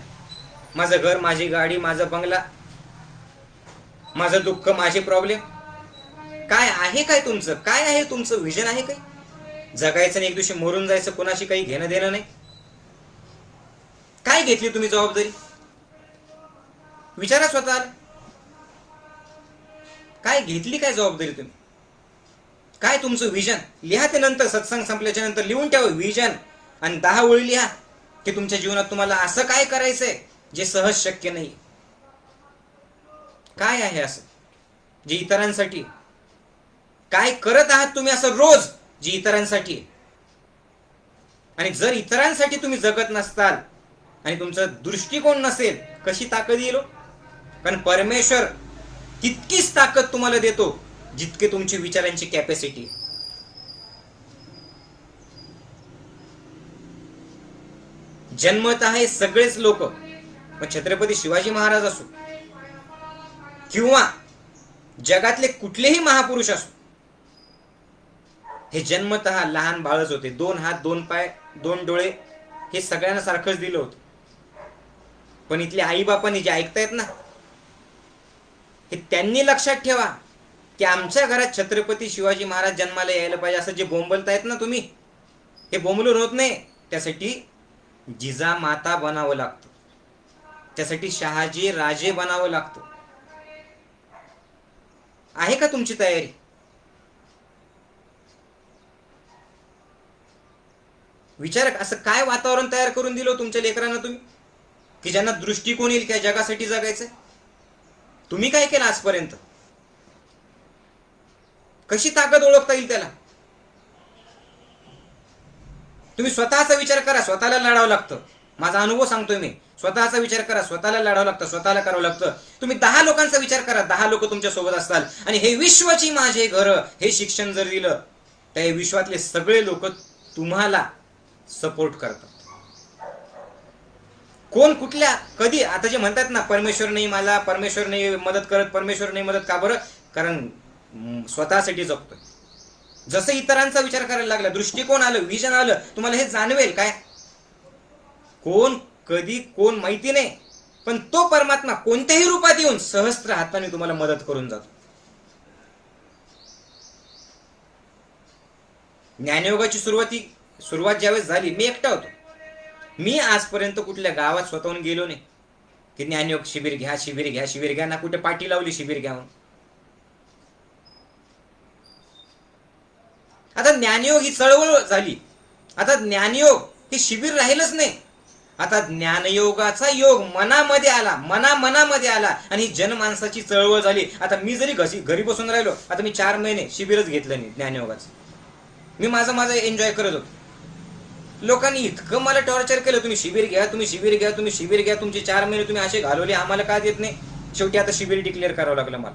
माझं घर, माझी गाडी, माझा बंगला, माझं दुःख, माझे प्रॉब्लेम, काय आहे? काय तुमचं? काय आहे तुमचं व्हिजन? आहे काय? जगायचं नाही, एक दिवशी मरून जायचं, कोणाशी काही घेणं देणं नाही. काय घेतली तुम्ही जबाबदारी? विचारा स्वतःला. काय घेतली? काय जबाबदारी तुम्ही? काय तुमचं व्हिजन? लिहा ते नंतर, सत्संग संपल्याच्या नंतर लिहून ठेवा व्हिजन. आणि 10 ओळी लिहा की तुमच्या जीवनात तुम्हाला असं काय करायचंय जे सहज शक्य नाही. काय आहे असं जे इतरांसाठी? काय करत आहात तुम्ही असं रोज जे इतरांसाठी? आणि जर इतरांसाठी तुम्ही जगत नसताल आणि तुमचा दृष्टिकोन नसेल, कशी ताकद येईल? कारण परमेश्वर तितकीच ताकद तुम्हाला देतो जितके तुमची विचारांची कॅपॅसिटी. जन्मत आहे सगळेच लोक, मग छत्रपती शिवाजी महाराज असो किंवा जगातले कुठलेही महापुरुष असो, हे जन्मतः लहान बाळच होते. 2 हात, 2 पाय, 2 डोळे, हे सगळ्यांना सारखंच दिलं होतं. पण इथले आई बापांनी जे ऐकतायत ना, हे त्यांनी लक्षात ठेवा की आमच्या घरात छत्रपती शिवाजी महाराज जन्माला यायला पाहिजे असं जे बोंबलतायत ना तुम्ही, हे बोंबलून होत नाही. त्यासाठी जिजामाता बनावं लागतं, त्यासाठी शहाजी राजे बनावं लागतं. आहे का तुमची तयारी? विचार, असं काय वातावरण तयार करून दिलं तुमच्या लेकरांना तुम्ही, की ज्यांना दृष्टिकोन येईल काय जगासाठी जगायचंय? तुम्ही काय केलं आजपर्यंत? कशी ताकद ओळखता येईल त्याला? तुम्ही स्वतःचा विचार करा, स्वतःला लढावं लागतं. माझा अनुभव सांगतोय मी. स्वतःचा विचार करा, स्वतःला लढावं लागतं, स्वतःला करावं लागतं. तुम्ही 10 लोकांचा विचार करा, 10 लोक तुमच्या सोबत असतात आणि हे विश्वाची माझे घर हे शिक्षण जर दिलं तर हे विश्वातले सगळे लोक तुम्हाला सपोर्ट करतात. कोण कुठल्या कधी आता जे म्हणतात ना, परमेश्वर नाही मला, परमेश्वर नाही मदत करत, परमेश्वर नाही मदत, का बरं? कारण स्वतःसाठी जगतोय. जसं इतरांचा विचार करायला लागला, दृष्टिकोन आलं, विजन आलं, तुम्हाला हे जाणवेल काय कोण कधी कोण माहिती नाही, पण तो परमात्मा कोणत्याही रूपात येऊन सहस्त्र हाताने तुम्हाला मदत करून जातो. ज्ञानयोगाची सुरुवात ज्यावेळेस झाली, मी एकटा होतो. मी आजपर्यंत कुठल्या गावात स्वतःहून गेलो नाही की ज्ञानयोग शिबिर घ्या, शिबिर घ्या, शिबिर घ्या, ना कुठे पाठी लावली शिबिर घ्या. आता ज्ञानयोग ही चळवळ झाली. आता ज्ञानयोग हे शिबिर राहिलंच नाही. आता ज्ञानयोगाचा योग मनामध्ये आला, मनामध्ये आला आणि जनमानसाची चळवळ झाली. आता मी जरी घरी बसून राहिलो, आता मी 4 महिने शिबिरच घेतलं नाही ज्ञानयोगाचं. मी माझं एन्जॉय करत होतो. लोकांनी इतकं मला टॉर्चर केलं, तुम्ही शिबिर घ्या, तुम्ही शिबिर घ्या, तुम्ही शिबिर घ्या, तुमचे 4 महिने तुम्ही असे घालवले, आम्हाला का देत नाही? शेवटी आता शिबिर डिक्लेअर करावं लागलं मला.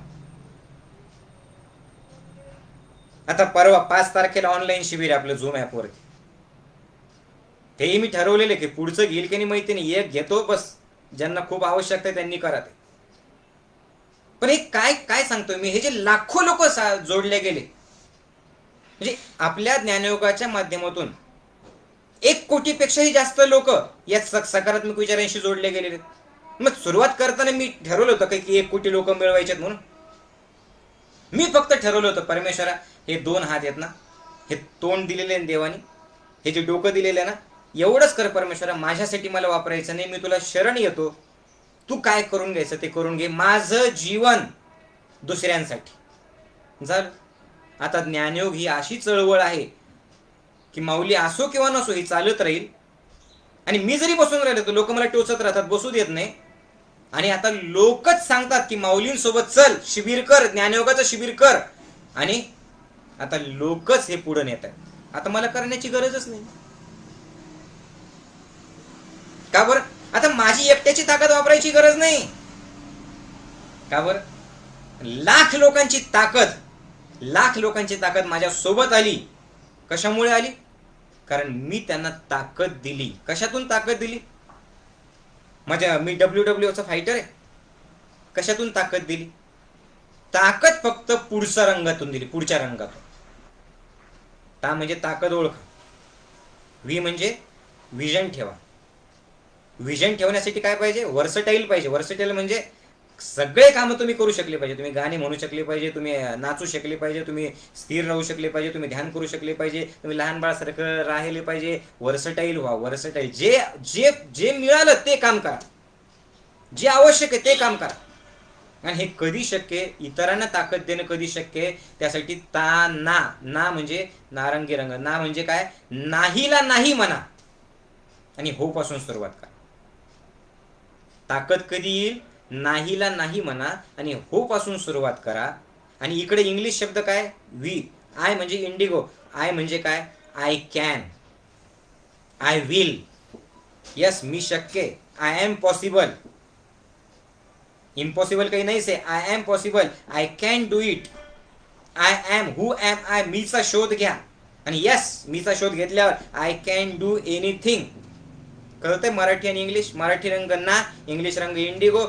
आता परवा 5 तारखेला ऑनलाईन शिबिर आहे आपलं झूम ॲपवरती. तेही मी ठरवलेले की पुढचं घेईल की नाही माहिती नाही, एक घेतो बस, ज्यांना खूप आवश्यकता आहे त्यांनी करा ते. पण हे काय सांगतोय मी, हे जे लाखो लोक जोडले गेले, म्हणजे आपल्या ज्ञानयोगाच्या माध्यमातून 1 कोटीपेक्षाही जास्त लोक या सकारात्मक विचारांशी जोडले गेलेले. मग सुरुवात करताना मी ठरवलं होतं की 1 कोटी लोक मिळवायचे म्हणून. मी फक्त ठरवलं होतं, परमेश्वरा हे 2 हात आहेत ना, हे तोंड दिलेले देवानी, हे जे डोकं दिलेलं आहे ना, एवढंच कर परमेश्वरा, माझ्यासाठी मला वापरायचं नाही, मी तुला शरण येतो, तू काय करून घ्यायचं ते करून घे, माझं जीवन दुसऱ्यांसाठी झालं. आता ज्ञानयोग ही अशी चळवळ आहे की माऊली असो किंवा नसो ही चालत राहील. आणि मी जरी बसून राहिलो तर लोक मला टोचत राहतात, बसू देत नाही. आणि आता लोकच सांगतात की माऊलींसोबत चल, शिबिर कर, ज्ञानयोगाचं शिबिर कर. आणि आता लोकच हे पुढे नेत आहेत. आता मला करण्याची गरजच नाही. का बरं? आता माझी एकट्याची ताकद वापरायची गरज नाही. का बरं? लाख लोकांची ताकद माझ्या सोबत आली. कशामुळे आली? कारण मी त्यांना ताकद दिली. कशातून ताकद दिली? मी WWE चा फायटर आहे. कशातून ताकद दिली? ताकद फक्त पुढच्या रंगातून दिली, पुढच्या रंगातून. ता म्हणजे ताकद ओळखा, व्ही म्हणजे विजन ठेवा. विजन ठेवण्यासाठी काय पाहिजे? वर्सटाईल पाहिजे. वर्सटाईल म्हणजे सगळे कामं तुम्ही करू शकले पाहिजे. तुम्ही गाणे म्हणू शकले पाहिजे, तुम्ही नाचू शकले पाहिजे, तुम्ही स्थिर राहू शकले पाहिजे, तुम्ही ध्यान करू शकले पाहिजे, तुम्ही लहान बाळासारखं राहिले पाहिजे. वर्सटाईल व्हा, वर्सटाईल. जे जे जे मिळालं ते काम करा, जे आवश्यक आहे ते काम करा. आणि हे कधी शक्य? इतरांना ताकद देणं कधी शक्य? त्यासाठी ना म्हणजे नारंगी रंग. ना म्हणजे काय? नाहीला नाही म्हणा आणि हो पासून सुरुवात करा. ताकद कधी येईल? नाहीला नाही म्हणा आणि हो पासून सुरुवात करा. आणि इकडे इंग्लिश शब्द काय? वी. आय म्हणजे इंडिगो. आय म्हणजे काय? I can, I will. Yes, मी शक्य. I am possible. इम्पॉसिबल काही नाहीच आहे. I am possible, I can do it. I am, who am I, मीचा शोध घ्या. आणि यस, मीचा शोध घेतल्यावर आय कॅन डू एनिथिंग. कळतंय मराठी आणि इंग्लिश? मराठी रंग ना, इंग्लिश रंग इंडिगो.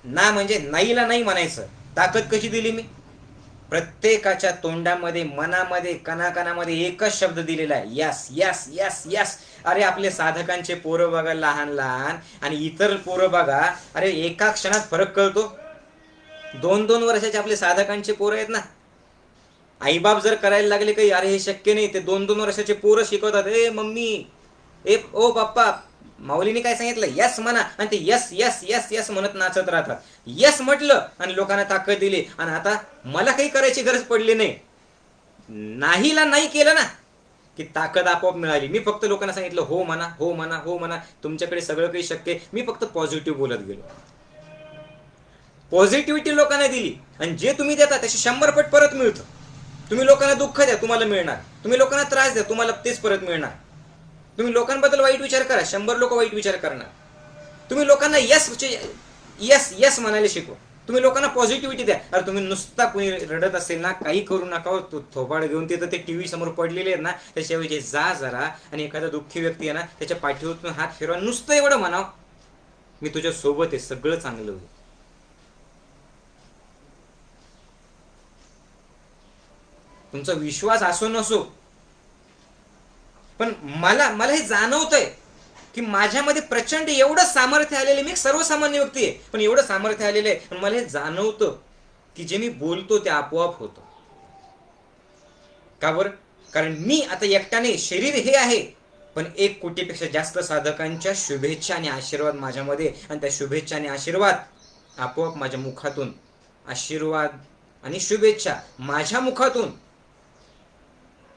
ना म्हणजे नाहीला नाही म्हणायचं. ताकद कशी दिली मी? प्रत्येकाच्या तोंडामध्ये, मनामध्ये, कणाकणामध्ये एकच शब्द दिलेला आहे, यस यस यस यस. अरे आपले साधकांचे पोरं बघा, लहान लहान, आणि इतर पोरं बघा, अरे एका क्षणात फरक कळतो. 2-2 वर्षाचे आपले साधकांचे पोरं आहेत ना, आईबाप जर करायला लागले काही, अरे हे शक्य नाही, ते 2-2 वर्षाचे पोरं शिकवतात, ए मम्मी ओ बाप्पा, माऊलीने काय सांगितलं, यस म्हणा, आणि ते यस यस यस यस म्हणत नाचत राहतात. यस म्हटलं आणि लोकांना ताकद दिली, आणि आता मला काही करायची गरज पडली नाही. नाहीला नाही केलं ना की ताकद आपोआप मिळाली. मी फक्त लोकांना सांगितलं हो म्हणा, हो म्हणा, हो म्हणा, तुमच्याकडे सगळं काही शक्य आहे. मी फक्त पॉझिटिव्ह बोलत गेलो, पॉझिटिव्हिटी लोकांना दिली, आणि जे तुम्ही देता त्याचे 100 पट परत मिळतं. तुम्ही लोकांना दुःख द्या, तुम्हाला मिळणार. तुम्ही लोकांना त्रास द्या, तुम्हाला तेच परत मिळणार. तुम्ही लोकांबद्दल वाईट विचार करा, 100 लोक वाईट विचार करणार. तुम्ही लोकांना यस यस यस म्हणायला शिकवा. तुम्ही लोकांना पॉझिटिव्हिटी द्या. अरे तुम्ही नुसता कुणी रडत असेल ना, काही करू नका, तो थोबाड घेऊन तिथं ते टीव्ही समोर पडलेले आहेत ना, त्याच्याऐवजी जा जरा आणि एखादा दुःखी व्यक्ती आहे ना, त्याच्या पाठीवरून हात फिरवा, नुसतं एवढं म्हणाव, मी तुझ्या सोबत आहे, सगळं चांगलं होईल. तुमचा विश्वास असो नसो, पण मला मला हे जाणवतंय की माझ्यामध्ये प्रचंड एवढं सामर्थ्य आलेलं आहे. मी एक सर्वसामान्य व्यक्ती आहे, पण एवढं सामर्थ्य आलेलं आहे, पण मला हे जाणवतं की जे मी बोलतो ते आपोआप होतं. का बरं? कारण मी आता एकट्याने, शरीर हे आहे, पण 1 कोटीपेक्षा जास्त साधकांच्या शुभेच्छा आणि आशीर्वाद माझ्यामध्ये, आणि त्या शुभेच्छा आणि आशीर्वाद आपोआप माझ्या मुखातून, आशीर्वाद आणि शुभेच्छा माझ्या मुखातून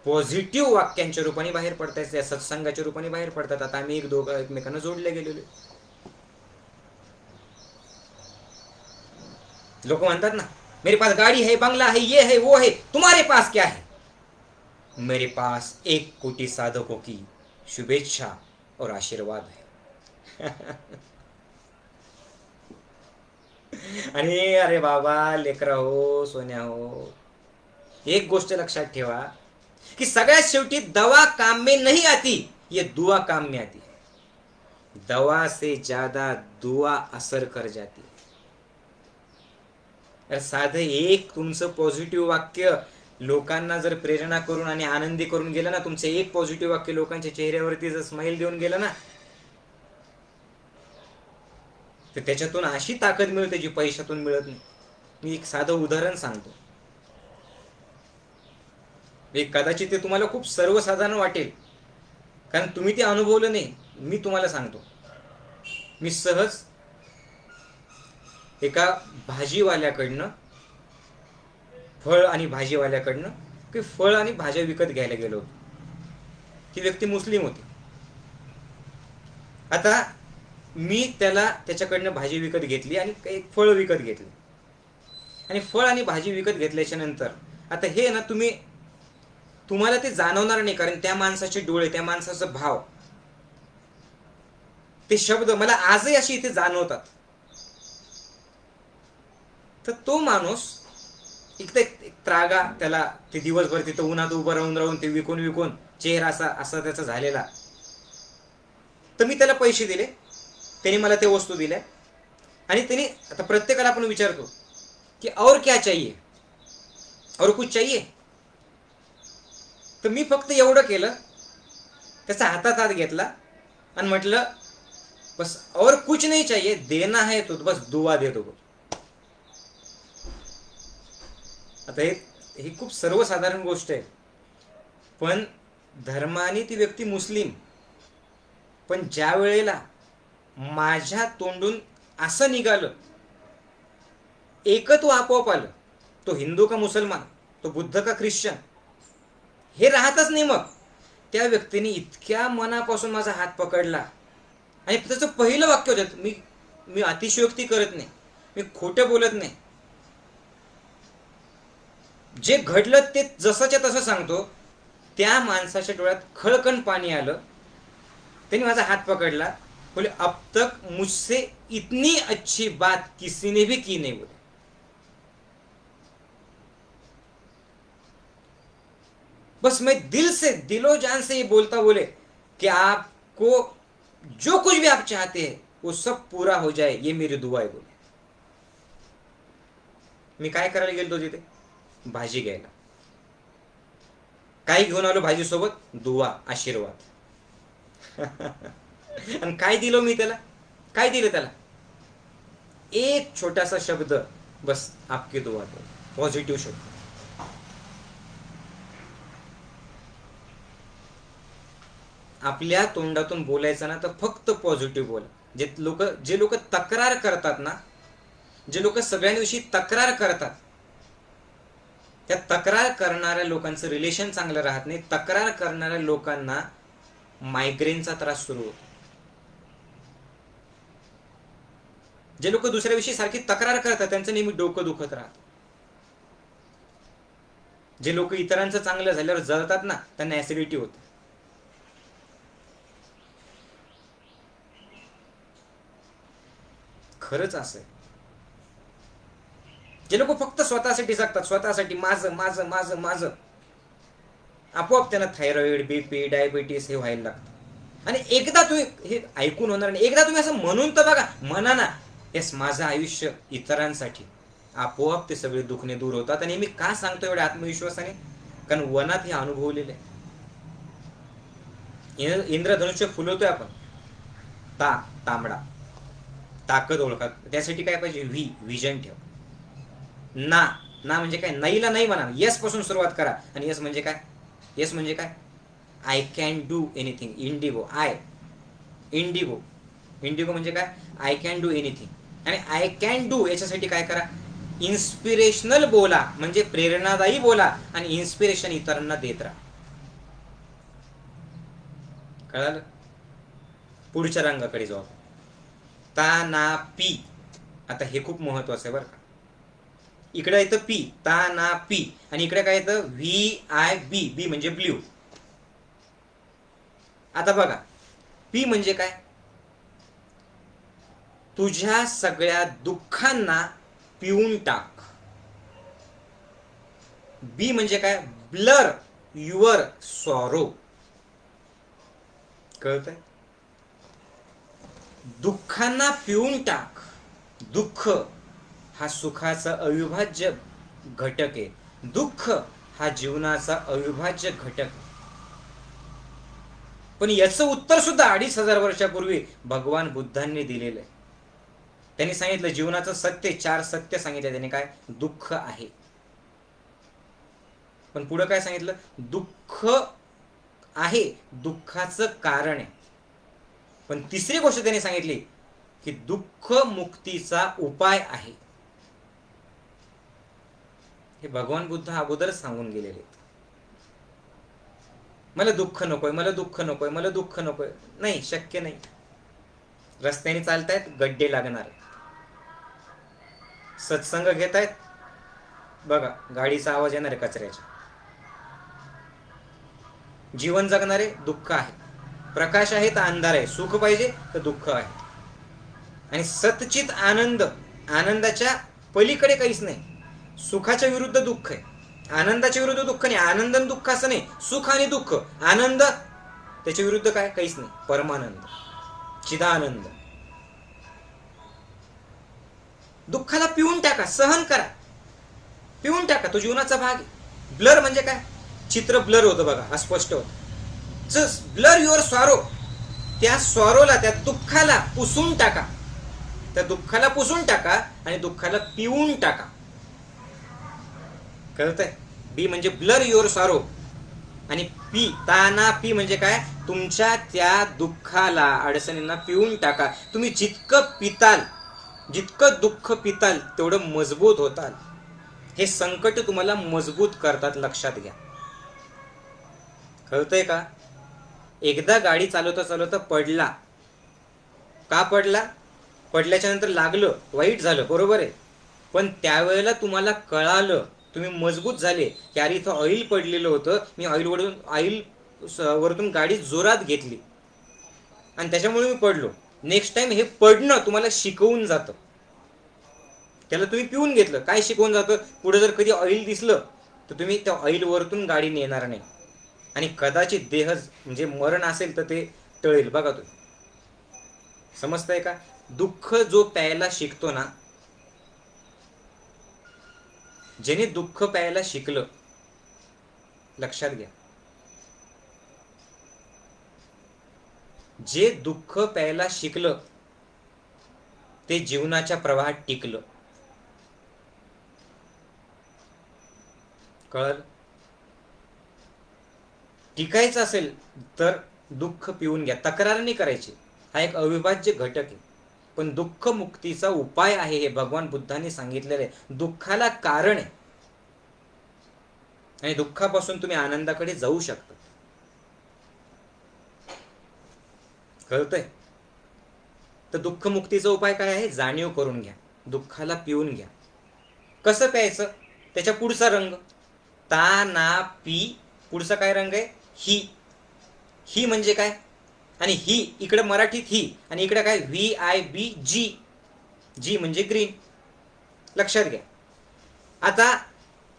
पॉझिटिव्ह वाक्यांच्या रूपाने बाहेर पडतात, त्या सत्संगाच्या रूपाने बाहेर पडतात. आता आम्ही एक दोघं एकमेकांना जोडले गेलेलो. लोक म्हणतात ना, मेरे पास गाड़ी है, बंगला है, ये है, वो है, तुम्हारे पास क्या है? मेरे पास 1 कोटी साधकों की शुभेच्छा और आशीर्वाद है. आणि अरे बाबा, लेकरा हो, सोन्या हो, एक गोष्ट लक्षात ठेवा कि सगळ्यात शेवटी दवा काम में नहीं आती, ये दुआ काम में आती है. दवा से ज्यादा दुआ असर कर जाती है. साधं एक तुमचं पॉझिटिव्ह वाक्य लोकांना जर प्रेरणा करून आणि आनंदी करून गेलं ना, तुमचं एक पॉझिटिव्ह वाक्य लोकांच्या चेहऱ्यावरती जर स्माइल देऊन गेलं ना, तर त्याच्यातून अशी ताकद मिळते जी पैशातून मिळत नाही. मी एक साधं उदाहरण सांगतो. कदाचित ते तुम्हाला खूप सर्वसाधारण वाटेल, कारण तुम्ही ते अनुभवलं नाही. मी तुम्हाला सांगतो. मी सहज एका भाजीवाल्याकडनं, फळ आणि भाजीवाल्याकडनं, की फळ आणि भाज्या विकत घ्यायला गेलो होतो. ती व्यक्ती मुस्लिम होती. आता मी त्याच्याकडनं भाजी विकत घेतली आणि काही फळ विकत घेतली, आणि फळ आणि भाजी विकत घेतल्याच्या नंतर आता हे ना, तुम्हाला ते जाणवणार नाही, कारण त्या माणसाचे डोळे, त्या माणसाचा भाव, ते शब्द मला आजही अशी इथे जाणवतात. तर तो माणूस एक त्रागा, त्याला ते दिवसभर तिथं उन्हात उभं राहून राहून ते विकून विकून चेहरा असा त्याचा झालेला. तर मी त्याला पैसे दिले, त्याने मला ते वस्तू दिल्या, आणि त्याने, आता प्रत्येकाला आपण विचारतो की और क्या चाहिए, और कुछ चाहिए? तर मी फक्त एवढं केलं, त्याचा हातात हात घेतला आणि म्हटलं, बस और कुछ नहीं चाहिए, देना है तो बस दुआ दे दो. आता ही खूप सर्वसाधारण गोष्ट आहे, पण धर्माने ती व्यक्ती मुस्लिम, पण ज्या वेळेला माझ्या तोंडून असं निघालं, एकत्व आपोआप आलं. तो हिंदू का मुसलमान, तो बुद्ध का ख्रिश्चन, हे राहतच नाही. मग त्या व्यक्तीने इतक्या मनापासून माझा हात पकडला, आणि त्याचं पहिलं वाक्य होतं, मी अतिशयोक्ती करत नाही, मी खोटं बोलत नाही, जे घडलं ते जसंच्या तसं सांगतो. त्या माणसाच्या डोळ्यात खळकण पाणी आलं. त्याने माझा हात पकडला, बोले अब तक मुझसे इतनी अच्छी बात किसी ने भी की नहीं. बोले बस मैं दिल से, दिलो जान से ये बोलता, बोले कि आपको जो कुछ भी आप चाहते हैं वो सब पूरा हो जाए, ये मेरी दुआ है. बोले मी काय करायला गेलो तिथे? भाजी घ्यायला. काय घेऊन आलो भाजी सोबत? दुआ, आशीर्वाद. आणि काय दिलो मी त्याला? काय दिलं त्याला? एक छोटासा शब्द, बस आपकी दुआ. पॉझिटिव्ह शब्द. आपल्या तोंडातून बोलायचं ना तर फक्त पॉझिटिव्ह बोला. जे लोक तक्रार करतात ना, जे लोक सगळ्यांविषयी तक्रार करतात, त्या तक्रार करणाऱ्या लोकांचं रिलेशन चांगलं राहत नाही. तक्रार करणाऱ्या लोकांना मायग्रेनचा त्रास सुरू होतो. जे लोक दुसऱ्याविषयी सारखी तक्रार करतात त्यांचं नेहमी डोकं दुखत राहतं. जे लोक इतरांचं चांगलं झाल्यावर जळतात ना, त्यांना ऍसिडिटी होते. खरंच असं आहे. जे लोक फक्त स्वतःसाठी जगतात, स्वतःसाठी माझं माझं माझं माझं, आपोआप त्यांना थायरॉइड, बीपी, डायबिटीस हे व्हायला लागतं. आणि एकदा तुम्ही हे ऐकून होणार नाही, एकदा तुम्ही असं म्हणून तर बघा, म्हणा ना, येस माझं आयुष्य इतरांसाठी, आपोआप ते सगळे दुखणे दूर होतात. आणि मी का सांगतो एवढ्या आत्मविश्वासाने, कारण वनात हे अनुभवलेलं आहे. इंद्रधनुष्य फुलवतोय आपण, तांबडा, ताकद ओळखा. त्यासाठी काय पाहिजे, विजन ठेव. ना ना म्हणजे काय, नाहीला नाही म्हणा, येस पासून सुरुवात करा. आणि येस म्हणजे काय, येस म्हणजे काय, I can do anything. Indigo Indigo म्हणजे काय, आय कॅन डू एनिथिंग. आणि आय कॅन डू याच्यासाठी काय करा, इन्स्पिरेशनल बोला, म्हणजे प्रेरणादायी बोला, आणि इन्स्पिरेशन इतरांना देत राहा. कळालं? पुढच्या रंगाकडे जाऊ. ता ना पी. आता हे खूप महत्वाचं आहे बरं का. इकडे येतं पी, ता ना पी, आणि इकडे काय येतं, VIB. बी म्हणजे ब्ल्यू. आता बघा, पी म्हणजे काय, तुझ्या सगळ्या दुःखांना पिऊन टाक. बी म्हणजे काय, ब्लर युअर सॉरो. कळतंय? दुःखांना पिऊन टाक. दुःख हा सुखाचा अविभाज्य घटक आहे. दुःख हा जीवनाचा अविभाज्य घटक. पण याचं उत्तर सुद्धा 2500 वर्षापूर्वी भगवान बुद्धांनी दिलेलं आहे. त्यांनी सांगितलं जीवनाचं सत्य, 4 सत्य सांगितलं त्यांनी. काय, दुःख आहे. पण पुढे काय सांगितलं, दुःख आहे, दुःखाचं कारण आहे. पण तिसरी गोष्ट त्यांनी सांगितली की दुःख मुक्तीचा उपाय आहे. हे भगवान बुद्ध अगोदरच सांगून गेलेले. मला दुःख नकोय, मला दुःख नकोय, मला दुःख नकोय. नाही, शक्य नाही. रस्त्याने चालतायत, गड्डे लागणार. सत्संग घेतायत, बघा गाडीचा आवाज येणार आहे कचऱ्याचा. जीवन जगणारे, दुःख आहे. प्रकाश आहे तर अंधार आहे, सुख पाहिजे तर दुःख आहे. आणि सतचित आनंद, आनंदाच्या पलीकडे काहीच नाही. सुखाच्या विरुद्ध दुःख आहे, आनंदाच्या विरुद्ध दुःख नाही. आनंद आणि दुःख असं नाही, सुख आणि दुःख. आनंद त्याच्या विरुद्ध काय, काहीच नाही, परमानंद, चिदानंद. दुःखाला पिऊन टाका, सहन करा, पिऊन टाका, तो जीवनाचा भाग आहे. ब्लर म्हणजे काय, चित्र ब्लर होतं बघा, अस्पष्ट होतं. Just blur your sorrow. त्या सॉरोला, त्या दुःखाला पुसून टाका, त्या दुःखाला पुसून टाका, आणि दुःखाला पिऊन टाका. कळतंय? बी म्हणजे ब्लर युअर सॉरो, आणि पी, ताना पी म्हणजे काय, तुमच्या त्या दुःखाला, अडचणींना पिऊन टाका. तुम्ही जितकं पिताल, जितकं दुःख पिताल, तेवढं मजबूत होताल. हे संकट तुम्हाला मजबूत करतात, लक्षात घ्या. कळतंय का? एकदा गाडी चालवता चालवता पडला, का पडला, पडल्याच्या नंतर लागलं, वाईट झालं, बरोबर आहे. पण त्यावेळेला तुम्हाला कळालं, तुम्ही मजबूत झाले की अरे इथं ऑइल पडलेलं होतं, मी ऑइल वरतून गाडी जोरात घेतली आणि त्याच्यामुळे मी पडलो. नेक्स्ट टाइम हे पडणं तुम्हाला शिकवून जातं. त्याला तुम्ही पिऊन घेतलं, काय शिकवून जातं, पुढे जर कधी ऑइल दिसलं तर तुम्ही त्या ऑइल वरतून गाडी नेणार नाही. आणि कदाचित देह म्हणजे मरण असेल तर ते टळेल. बघा तुम्ही, समजतंय का? दुःख जो प्यायला शिकतो ना, ज्याने दुःख प्यायला शिकलं, लक्षात घ्या, जे दुःख प्यायला शिकलं ते जीवनाच्या प्रवाहात टिकलं. कळलं? टिकायचं असेल तर दुःख पिऊन घ्या, तक्रार नाही करायची. हा एक अविभाज्य घटक आहे. पण दुःख मुक्तीचा उपाय आहे हे भगवान बुद्धांनी सांगितलेलं आहे. दुःखाला कारण आहे आणि दुःखापासून तुम्ही आनंदाकडे जाऊ शकता. कळतंय? तर दुःख मुक्तीचा उपाय काय आहे? जाणीव करून घ्या, दुःखाला पिऊन घ्या. कसं प्यायचं? त्याच्या पुढचा रंग ता ना पी, पुढचा काय रंग आहे? ही. ही म्हणजे काय? आणि ही इकडे मराठीत ही आणि इकडे काय? VIBG. जी म्हणजे ग्रीन. लक्षात घ्या. आता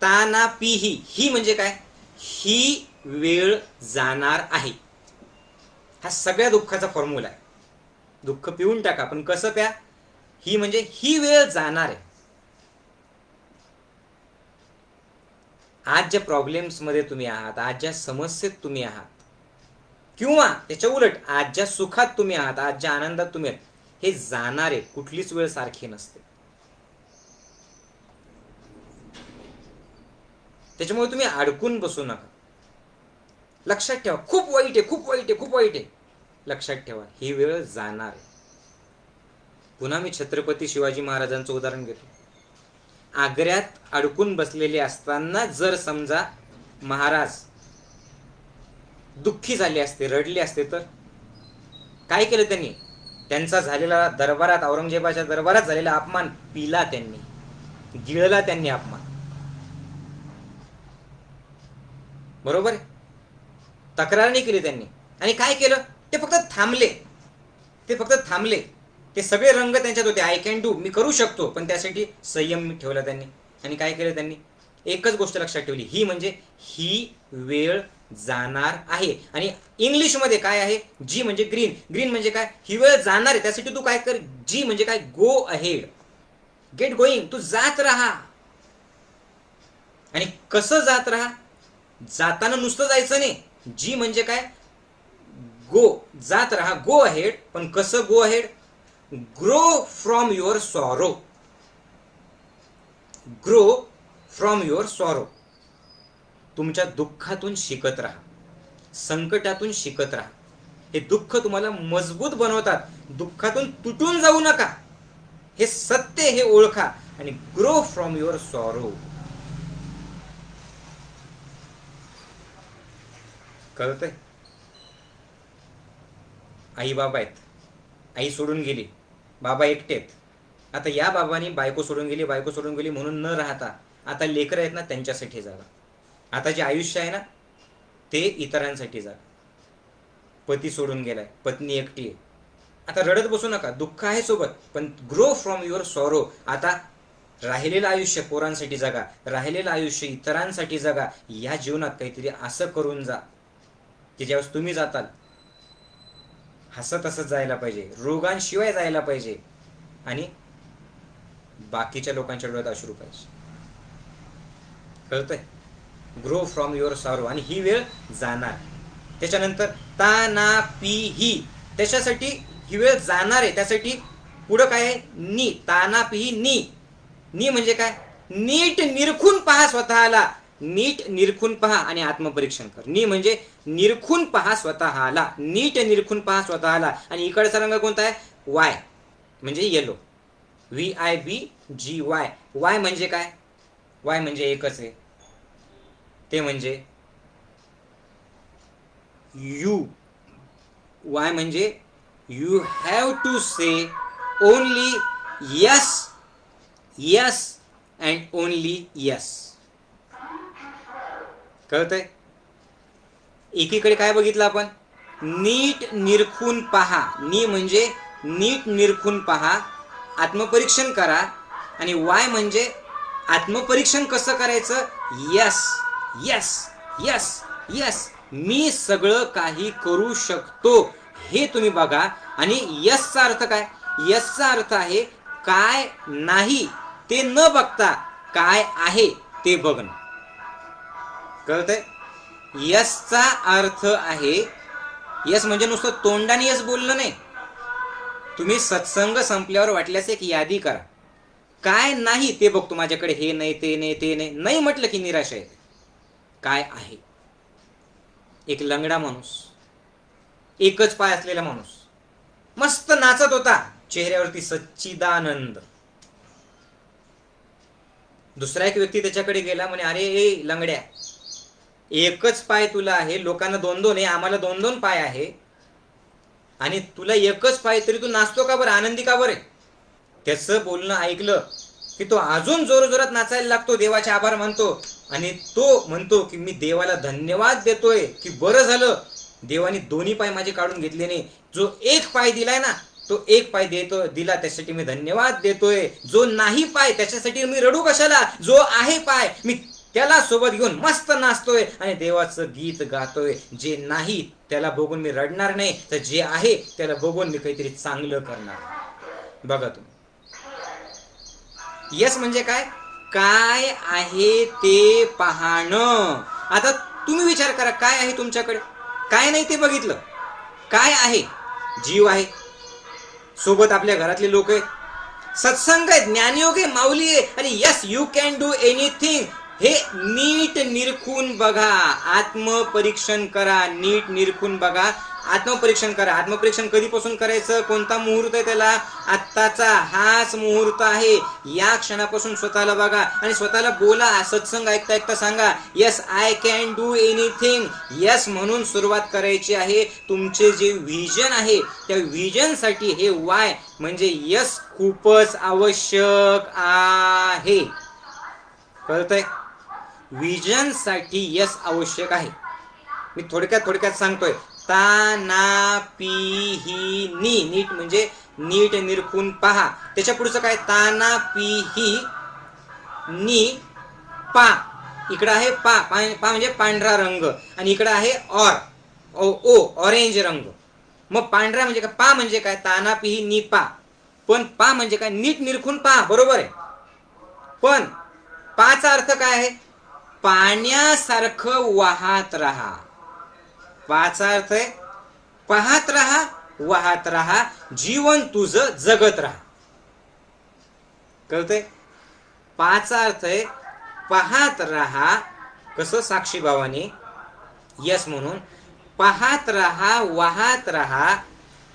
ता ना पी ही म्हणजे काय? ही वेळ जाणार आहे. हा सगळ्या दुःखाचा फॉर्म्युला आहे. दुःख पिऊन टाका, पण कसं प्या? ही म्हणजे ही वेळ जाणार आहे. आज ज्या प्रॉब्लेम्स मध्ये तुम्ही आहात, आज ज्या समस्येत तुम्ही आहात, किंवा त्याच्या उलट आज ज्या सुखात तुम्ही आहात, आज ज्या आनंदात तुम्ही आहात, हे जाणार आहे. कुठलीच वेळ सारखी नसते. त्याच्यामुळे तुम्ही अडकून बसू नका. लक्षात ठेवा, खूप वाईट आहे, खूप वाईट आहे, खूप वाईट आहे. लक्षात ठेवा, ही वेळ जाणार आहे. पुन्हा मी छत्रपती शिवाजी महाराजांचं उदाहरण घेतो. आग्र्यात अडकून बसलेले असताना जर समजा महाराज दुःखी झाले असते, रडले असते, तर काय केलं त्यांनी? त्यांचा झालेला दरबारात, औरंगजेबाच्या दरबारात झालेला अपमान पिला त्यांनी, गिळला त्यांनी अपमान. बरोबर आहे? तक्रार नाही केली त्यांनी. आणि काय केलं? ते फक्त थांबले. ते फक्त थांबले. ते सगळे रंग त्यांच्यात होते. आय कॅन डू, मी करू शकतो, पण त्यासाठी संयम ठेवला त्यांनी. आणि काय केलं त्यांनी? एकच गोष्ट लक्षात ठेवली, ही म्हणजे ही वेळ जाणार आहे. आणि इंग्लिशमध्ये काय आहे? जी म्हणजे ग्रीन. ग्रीन म्हणजे काय? ही वेळ जाणार आहे, त्यासाठी तू काय कर? जी म्हणजे काय? Go ahead, get going. तू जात राहा. आणि कसं जात राहा? जाताना नुसतं जायचं नाही. जी म्हणजे काय? गो, जात राहा, गो अहेड. पण कसं go ahead? Grow from your sorrow. Grow from your sorrow. तुमच्या दुःखातून शिकत राहा, संकटातून शिकत राहा. हे दुःख तुम्हाला मजबूत बनवतात. दुःखातून तुटून जाऊ नका. हे सत्य, हे ओळखा आणि ग्रो फ्रॉम युअर सॉरो. कळतंय? आई बाबा आहेत, आई सोडून गेली, बाबा एकटेत. आता या बाबांनी बायको सोडून गेली, बायको सोडून गेली म्हणून न राहता आता लेकरं आहेत ना, त्यांच्यासाठी जागा. आता जे आयुष्य आहे ना, ते इतरांसाठी जागा. पती सोडून गेलाय, पत्नी एकटी आहे. आता रडत बसू नका, दुःख आहे सोबत, पण ग्रो फ्रॉम युअर सॉरो. आता राहिलेलं आयुष्य पोरांसाठी जगा, राहिलेलं आयुष्य इतरांसाठी जगा. या जीवनात काहीतरी असं करून जा की ज्यावेळेस तुम्ही जाताल हसत हसत जायला पाहिजे, रोगांशिवाय जायला पाहिजे आणि बाकीच्या लोकांच्या डोळ्यात अश्रू पाहिजे. कळतंय? Grow from your sorrow. आणि ही वेळ जाणार. त्याच्यानंतर ता ना पी ही, त्याच्यासाठी ही वेळ जाणार आहे, त्यासाठी पुढं काय आहे? नी. ता ना पी ही नी. नी म्हणजे काय? नीट निरखून पहा स्वतःला. नीट निरखून पहा आणि आत्मपरीक्षण कर. नी म्हणजे निरखून पहा स्वतःला, नीट निरखून पहा स्वतःला. आणि इकडचा रंग कोणता आहे? वाय म्हणजे येलो. VIBGY. वाय म्हणजे काय? वाय म्हणजे एकच आहे, ते म्हणजे यू. वाय म्हणजे you have to say only yes, yes and only yes. कळतंय? एकीकडे काय बघितलं आपण? नीट निरखून पहा. नी म्हणजे नीट निरखून पहा, आत्मपरीक्षण करा. आणि वाय म्हणजे आत्मपरीक्षण कसं करायचं? Yes, yes, yes, yes. मी सगळं काही करू शकतो हे तुम्ही बघा. आणि यसचा अर्थ काय? यसचा अर्थ आहे काय नाही ते न बघता काय आहे ते बघणं. कळतंय? यसचा अर्थ आहे, यस म्हणजे नुसतं तोंडाने यस बोलणं नाही. तुम्ही सत्संग संपल्यावर वाटल्यास एक यादी करा, काय नाही ते बघतो माझ्याकडे, हे नाही, ते नाही, ते नाही. नाही म्हटलं की निराशा येते. काय आहे? एक लंगडा माणूस एकच पाय असलेला माणूस मस्त नाचत होता, चेहऱ्यावरती सच्चिदानंद. दुसरा एक व्यक्ती त्याच्याकडे गेला, म्हणे अरे ए लंगड्या, एकच पाय तुला आहे, लोकांना दोन दोन आहे, आम्हाला दोन दोन पाय आहे, आणि तुला एकच पाय तरी तू नाचतो का बरं, आनंदी का बरं? त्याचं बोलणं ऐकलं की तो अजून जोरजोरात नाचायला लागतो, देवाचे आभार मानतो, आणि तो म्हणतो की मी देवाला धन्यवाद देतोय की बरं झालं देवाने दोन्ही पाय माझे काढून घेतले नाही, जो एक पाय दिलाय ना तो एक पाय दिला त्यासाठी मी धन्यवाद देतोय, जो नाही पाय त्याच्यासाठी मी रडू कशाला, जो आहे पाय मी त्याला सोबत घेऊन मस्त नाचतोय आणि देवाचं गीत गातोय. जे नाही त्याला बघून मी रडणार नाही, तर जे आहे त्याला बघून मी काहीतरी चांगलं करणार. बघा तुम्ही, यस म्हणजे काय, काय आहे ते पाहणं. आता तुम्ही विचार करा, काय आहे तुमच्याकडे, काय नाही ते बघितलं, काय आहे, जीव आहे, सोबत आपल्या घरातले लोक आहेत, सत्संग आहे, ज्ञानयोग आहे, माऊली आहे, आणि yes you can do anything. हे नीट निरखून बघा, आत्मपरीक्षण करा, नीट निरखून बघा, आत्मपरीक्षण करा. आत्मपरीक्षण कधीपासून करायचं, कोणता मुहूर्त आहे त्याला, आत्ताचा हाच मुहूर्त आहे. या क्षणापासून स्वतःला बघा आणि स्वतःला बोला, सत्संग ऐकता ऐकता सांगा, yes I can do anything. Yes म्हणून सुरुवात करायची आहे. तुमचे जे व्हिजन आहे त्या व्हिजनसाठी हे वाय म्हणजे यस खूपच आवश्यक आहे. कळतंय? व्हिजन साठी यस आवश्यक आहे. मी थोडक्यात सांगतोय. ता ना पी ही नी, नीट म्हणजे नीट निरखून पहा. त्याच्या पुढचं काय, ता ना पी ही नी पा. इकडं आहे पा, पा म्हणजे पांढरा रंग, आणि इकडं आहे ऑरेंज रंग. मग पांढरा म्हणजे काय, पा म्हणजे काय, ताना पी ही नी पा. पण पा म्हणजे काय, नीट निरखून पहा, बरोबर आहे. पण पाचा अर्थ काय आहे, पाण्यासारखं वाहत राहा. पाचा अर्थ आहे पाहत राहा, वाहत राहा, जीवन तुझं जगत राहा. कळतंय? पाचा अर्थ आहे पाहत राहा, कसं, साक्षी भावाने यस म्हणून पाहत राहा, वाहत राहा,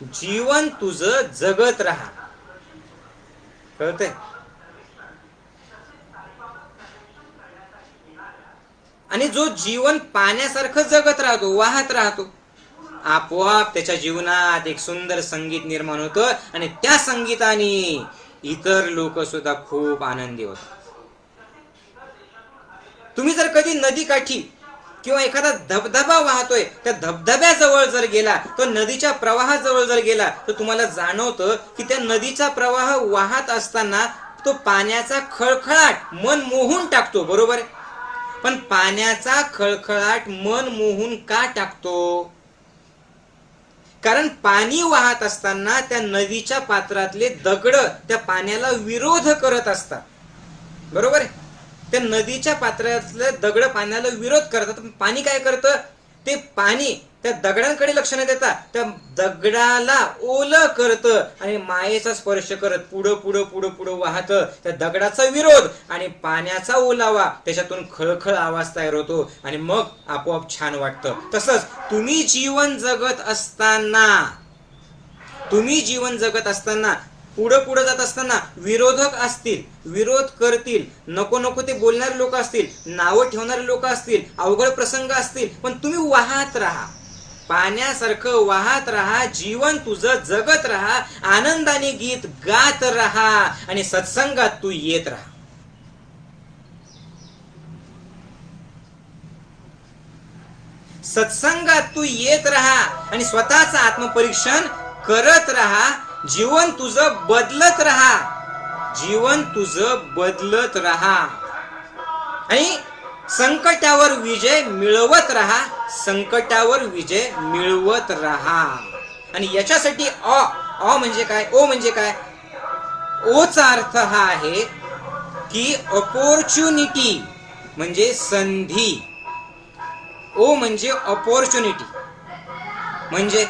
जीवन तुझं जगत राहा. कळतंय? आणि जो जीवन पाण्यासारखं जगत राहतो, वाहत राहतो, आपोआप त्याच्या जीवनात एक सुंदर संगीत निर्माण होतं, आणि त्या संगीताने इतर लोक सुद्धा खूप आनंदी होतात. तुम्ही जर कधी नदीकाठी किंवा एखादा धबधबा वाहतोय, त्या धबधब्याजवळ जर गेला, तो नदीच्या प्रवाहाजवळ जर गेला, तर तुम्हाला जाणवतं की त्या नदीचा प्रवाह वाहत असताना तो पाण्याचा खळखळाट मन मोहून टाकतो, बरोबर आहे. पण पाण्याचा खळखळाट मन मोहून का टाकतो? कारण पाणी वाहत असताना त्या नदीच्या पात्रातले दगड त्या पाण्याला विरोध करत असतात, बरोबर आहे. त्या नदीच्या पात्रातले दगड पाण्याला विरोध करतात. पाणी काय करतं, ते पाणी त्या दगडांकडे लक्ष न देता त्या दगडाला ओलं करतं, आणि मायेचा स्पर्श करत पुढं पुढं पुढं पुढं वाहत. त्या दगडाचा विरोध आणि पाण्याचा ओलावा, त्याच्यातून खळखळ आवाज तयार होतो, आणि मग आपोआप छान वाटतं. तसंच तुम्ही जीवन जगत असताना पुढं पुढं जात असताना विरोधक असतील, विरोध करतील, नको नको ते बोलणारे लोक असतील, नावं ठेवणारे लोक असतील, अवघड प्रसंग असतील, पण तुम्ही वाहत राहा, पाण्यासारखं वाहत राहा, जीवन तुझं जगत राहा, आनंदाने गीत गात राहा, आणि सत्संगात तू येत राहा. सत्संगात तू येत राहा आणि स्वतःचं आत्मपरीक्षण करत राहा. जीवन तुझं बदलत राहा, जीवन तुझं बदलत राहा, आणि संकटावर विजय मिळवत राहा, संकटावर विजय मिळवत राहा. आणि याच्यासाठी अ म्हणजे काय, ओ म्हणजे काय, ओचा अर्थ हा आहे की अपॉर्च्युनिटी म्हणजे संधी. ओ म्हणजे अपॉर्च्युनिटी, म्हणजे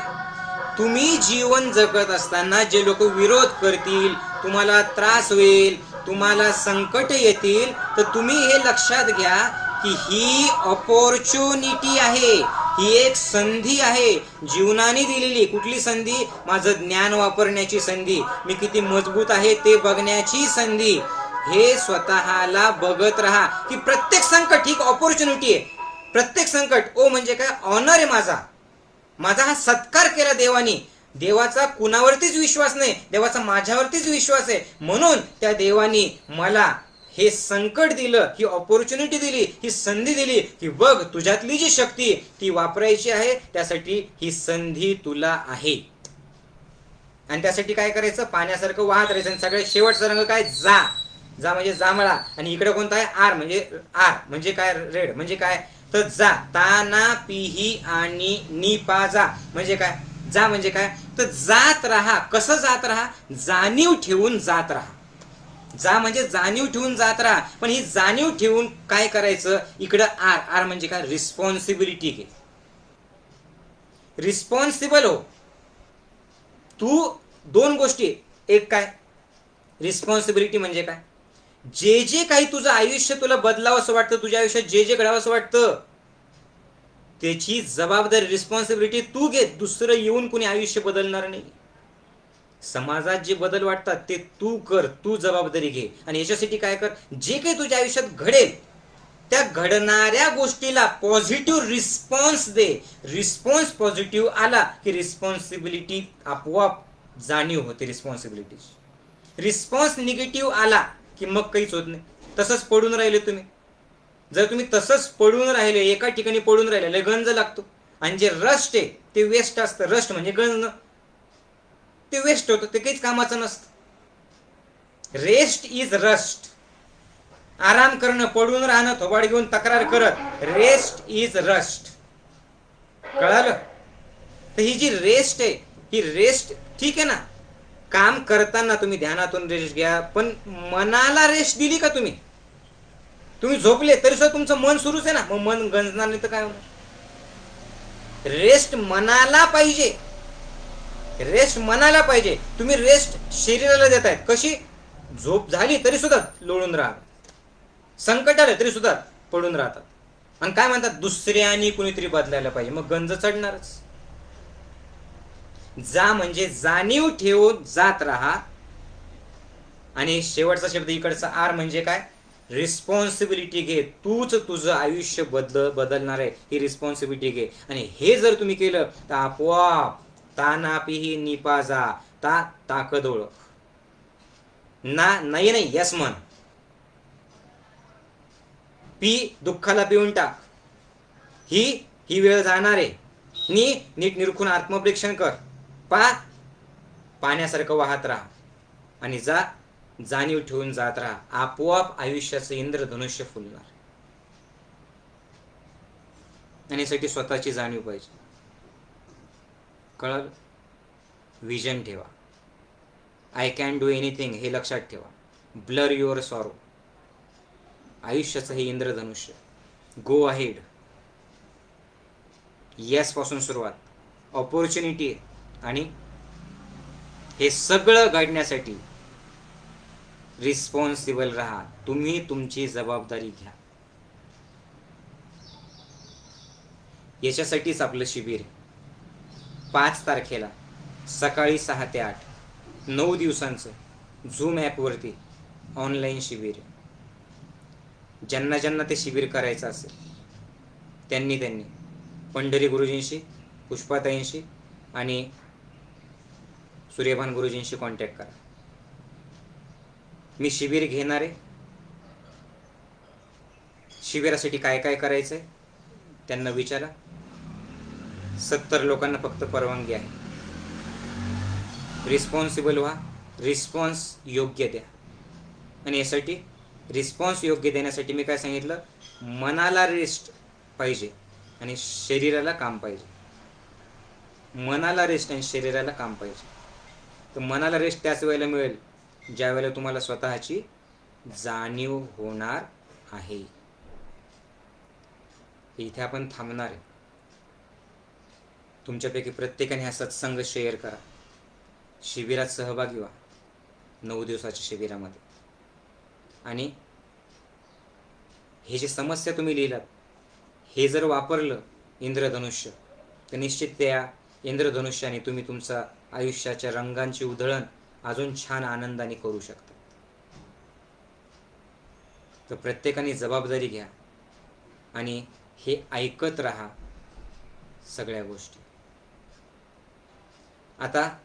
तुम्ही जीवन जगत असताना जे लोक विरोध करतील, तुम्हाला त्रास होईल, तुम्हाला संकट येतील, तर तुम्ही हे लक्षात घ्या की ही अपॉर्च्युनिटी आहे. ही एक संधी आहे जीवनाने दिलेली. कुठली संधी? माझं ज्ञान वापरण्याची संधी, मी किती मजबूत आहे ते बघण्याची संधी. हे स्वतःला बघत राहा की प्रत्येक संकट ही ऑपॉर्च्युनिटी आहे. प्रत्येक संकट, ओ म्हणजे काय, ऑनर आहे माझा. माझा हा सत्कार केला देवानी. देवाचा कुणावरतीच विश्वास नाही, देवाचा माझ्यावरतीच विश्वास आहे. म्हणून त्या देवानी मला हे संकट दिलं, ही ऑपॉर्च्युनिटी दिली, ही संधी दिली की बघ तुझ्यातली जी शक्ती ती वापरायची आहे. त्यासाठी ही संधी तुला आहे. आणि त्यासाठी काय करायचं? पाण्यासारखं वाहत राहायचं. आणि सगळ्यात शेवटचा रंग काय? जा. जा म्हणजे जांभळा. आणि इकडे कोणता आहे? आर म्हणजे काय? रेड. म्हणजे काय? तर जा. ताना पिही आणि निपा जा म्हणजे काय? जा म्हणजे काय? तर जात राहा. कसं जात राहा? जाणीव ठेवून जात राहा. जा म्हणजे जाणीव ठेवून जात राहा. पण ही जाणीव ठेवून काय करायचं? इकडं आर म्हणजे काय? रिस्पॉन्सिबिलिटी घे. रिस्पॉन्सिबल हो. तू दोन गोष्टी. एक काय? रिस्पॉन्सिबिलिटी म्हणजे काय? जे जे काही तुझं आयुष्य तुला बदलावं असं वाटतं, तुझ्या आयुष्यात जे जे घडावं असं वाटतं, त्याची जबाबदारी, रिस्पॉन्सिबिलिटी तू घे. दुसरं येऊन कोणी आयुष्य बदलणार नाही. समाजात जे बदल वाटतात ते तू कर, तू जबाबदारी घे. आणि याच्यासाठी काय कर? जे काही तुझ्या आयुष्यात घडेल त्या घडणाऱ्या गोष्टीला पॉझिटिव्ह रिस्पॉन्स दे. रिस्पॉन्स पॉझिटिव्ह आला की रिस्पॉन्सिबिलिटी आपोआप जाणीव होते. रिस्पॉन्स निगेटिव्ह आला की मग काहीच होत नाही. तसंच पडून राहिले तुम्ही. जर तुम्ही तसंच पडून राहिले, एका ठिकाणी पडून राहिले, गंज लागतो. आणि जे रस्ट आहे ते वेस्ट असतं. रस्ट म्हणजे गंज, ते वेस्ट होतं, ते काहीच कामाचं नसतं. Rest is rust. आराम करणं, पडून राहणं, थोबाड घेऊन तक्रार करत, रेस्ट इज रस्ट. कळालं? तर ही जी रेस्ट आहे, ही रेस्ट ठीक आहे ना. काम करताना तुम्ही ध्यानातून रेस्ट घ्या, पण मनाला रेस्ट दिली का तुम्ही? तुम्ही झोपले तरी सुद्धा तुमचं मन सुरूच आहे ना. मग मन गंजणार नाही तर काय होणार? रेस्ट मनाला पाहिजे. रेस्ट मनाला पाहिजे. तुम्ही रेस्ट शरीराला देतायत. कशी? झोप झाली तरी सुद्धा लोळून राहा, संकट आलं तरी सुद्धा पडून राहतात. आणि काय म्हणतात? दुसऱ्यानी कुणीतरी बदलायला पाहिजे. मग गंज चढणारच. जा म्हणजे जाणीव ठेवून जात राहा. आणि शेवटचा शब्द इकडचा आर म्हणजे काय? रिस्पॉन्सिबिलिटी घे. तूच तुझं आयुष्य बदलणार आहे, ही रिस्पॉन्सिबिलिटी घे. आणि हे जर तुम्ही केलं तर आपोआप तानापिही निपाजा. ताकद ओळख. नाही यस म्हण. दुःखाला पिऊन टाक. ही वेळ जाणार आहे. नीट निरखून आत्मपरीक्षण कर. पाण्यासारखं वाहत राहा. आणि जाणीव ठेवून जात राहा. आपोआप आयुष्याचं इंद्रधनुष्य फुलणार. आणि यासाठी स्वतःची जाणीव पाहिजे. कळलं? विजन ठेवा. आय कॅन डू एनिथिंग हे लक्षात ठेवा. Blur your sorrow. आयुष्याचं हे इंद्रधनुष्य. Go ahead. येस पासून सुरुवात. ऑपॉर्च्युनिटी. आणि हे सगळं घडण्यासाठी रिस्पॉन्सिबल राहा. तुम्ही तुमची जबाबदारी घ्या. याच्यासाठीच आपलं शिबिर 5 तारखेला सकाळी 6 ते 8, 9 दिवसांचं झूम ॲपवरती ऑनलाईन शिबिर. ज्यांना ते शिबिर करायचं असेल त्यांनी पंढरी गुरुजींशी, पुष्पाताईंशी आणि सूर्यभान गुरुजींशी कॉन्टॅक्ट करा. मी शिबिर घेणार आहे. शिबिरासाठी काय काय करायचं आहे त्यांना विचारा. 70 लोकांना फक्त परवानगी आहे. रिस्पॉन्सिबल व्हा. रिस्पॉन्स योग्य द्या. आणि यासाठी रिस्पॉन्स योग्य देण्यासाठी मी काय सांगितलं? मनाला रेस्ट पाहिजे आणि शरीराला काम पाहिजे. मनाला रेस्ट आणि शरीराला काम पाहिजे. तर मनाला रेस्ट त्याच वेळेला मिळेल ज्या वेळेला तुम्हाला स्वतःची जाणीव होणार आहे. इथे आपण थांबणार आहे. तुमच्यापैकी प्रत्येकाने हा सत्संग शेअर करा. शिबिरात सहभागी व्हा 9 दिवसाच्या शिबिरामध्ये. आणि हे जे समस्या तुम्ही लिहिलात हे जर वापरलं इंद्रधनुष्य, तर निश्चित त्या इंद्रधनुष्याने तुम्ही तुमचा आयुष्याच्या रंगांची उधळण अजून छान आनंदाने करू शकता. तर प्रत्येकाने जबाबदारी घ्या आणि हे ऐकत राहा सगळ्या गोष्टी. आता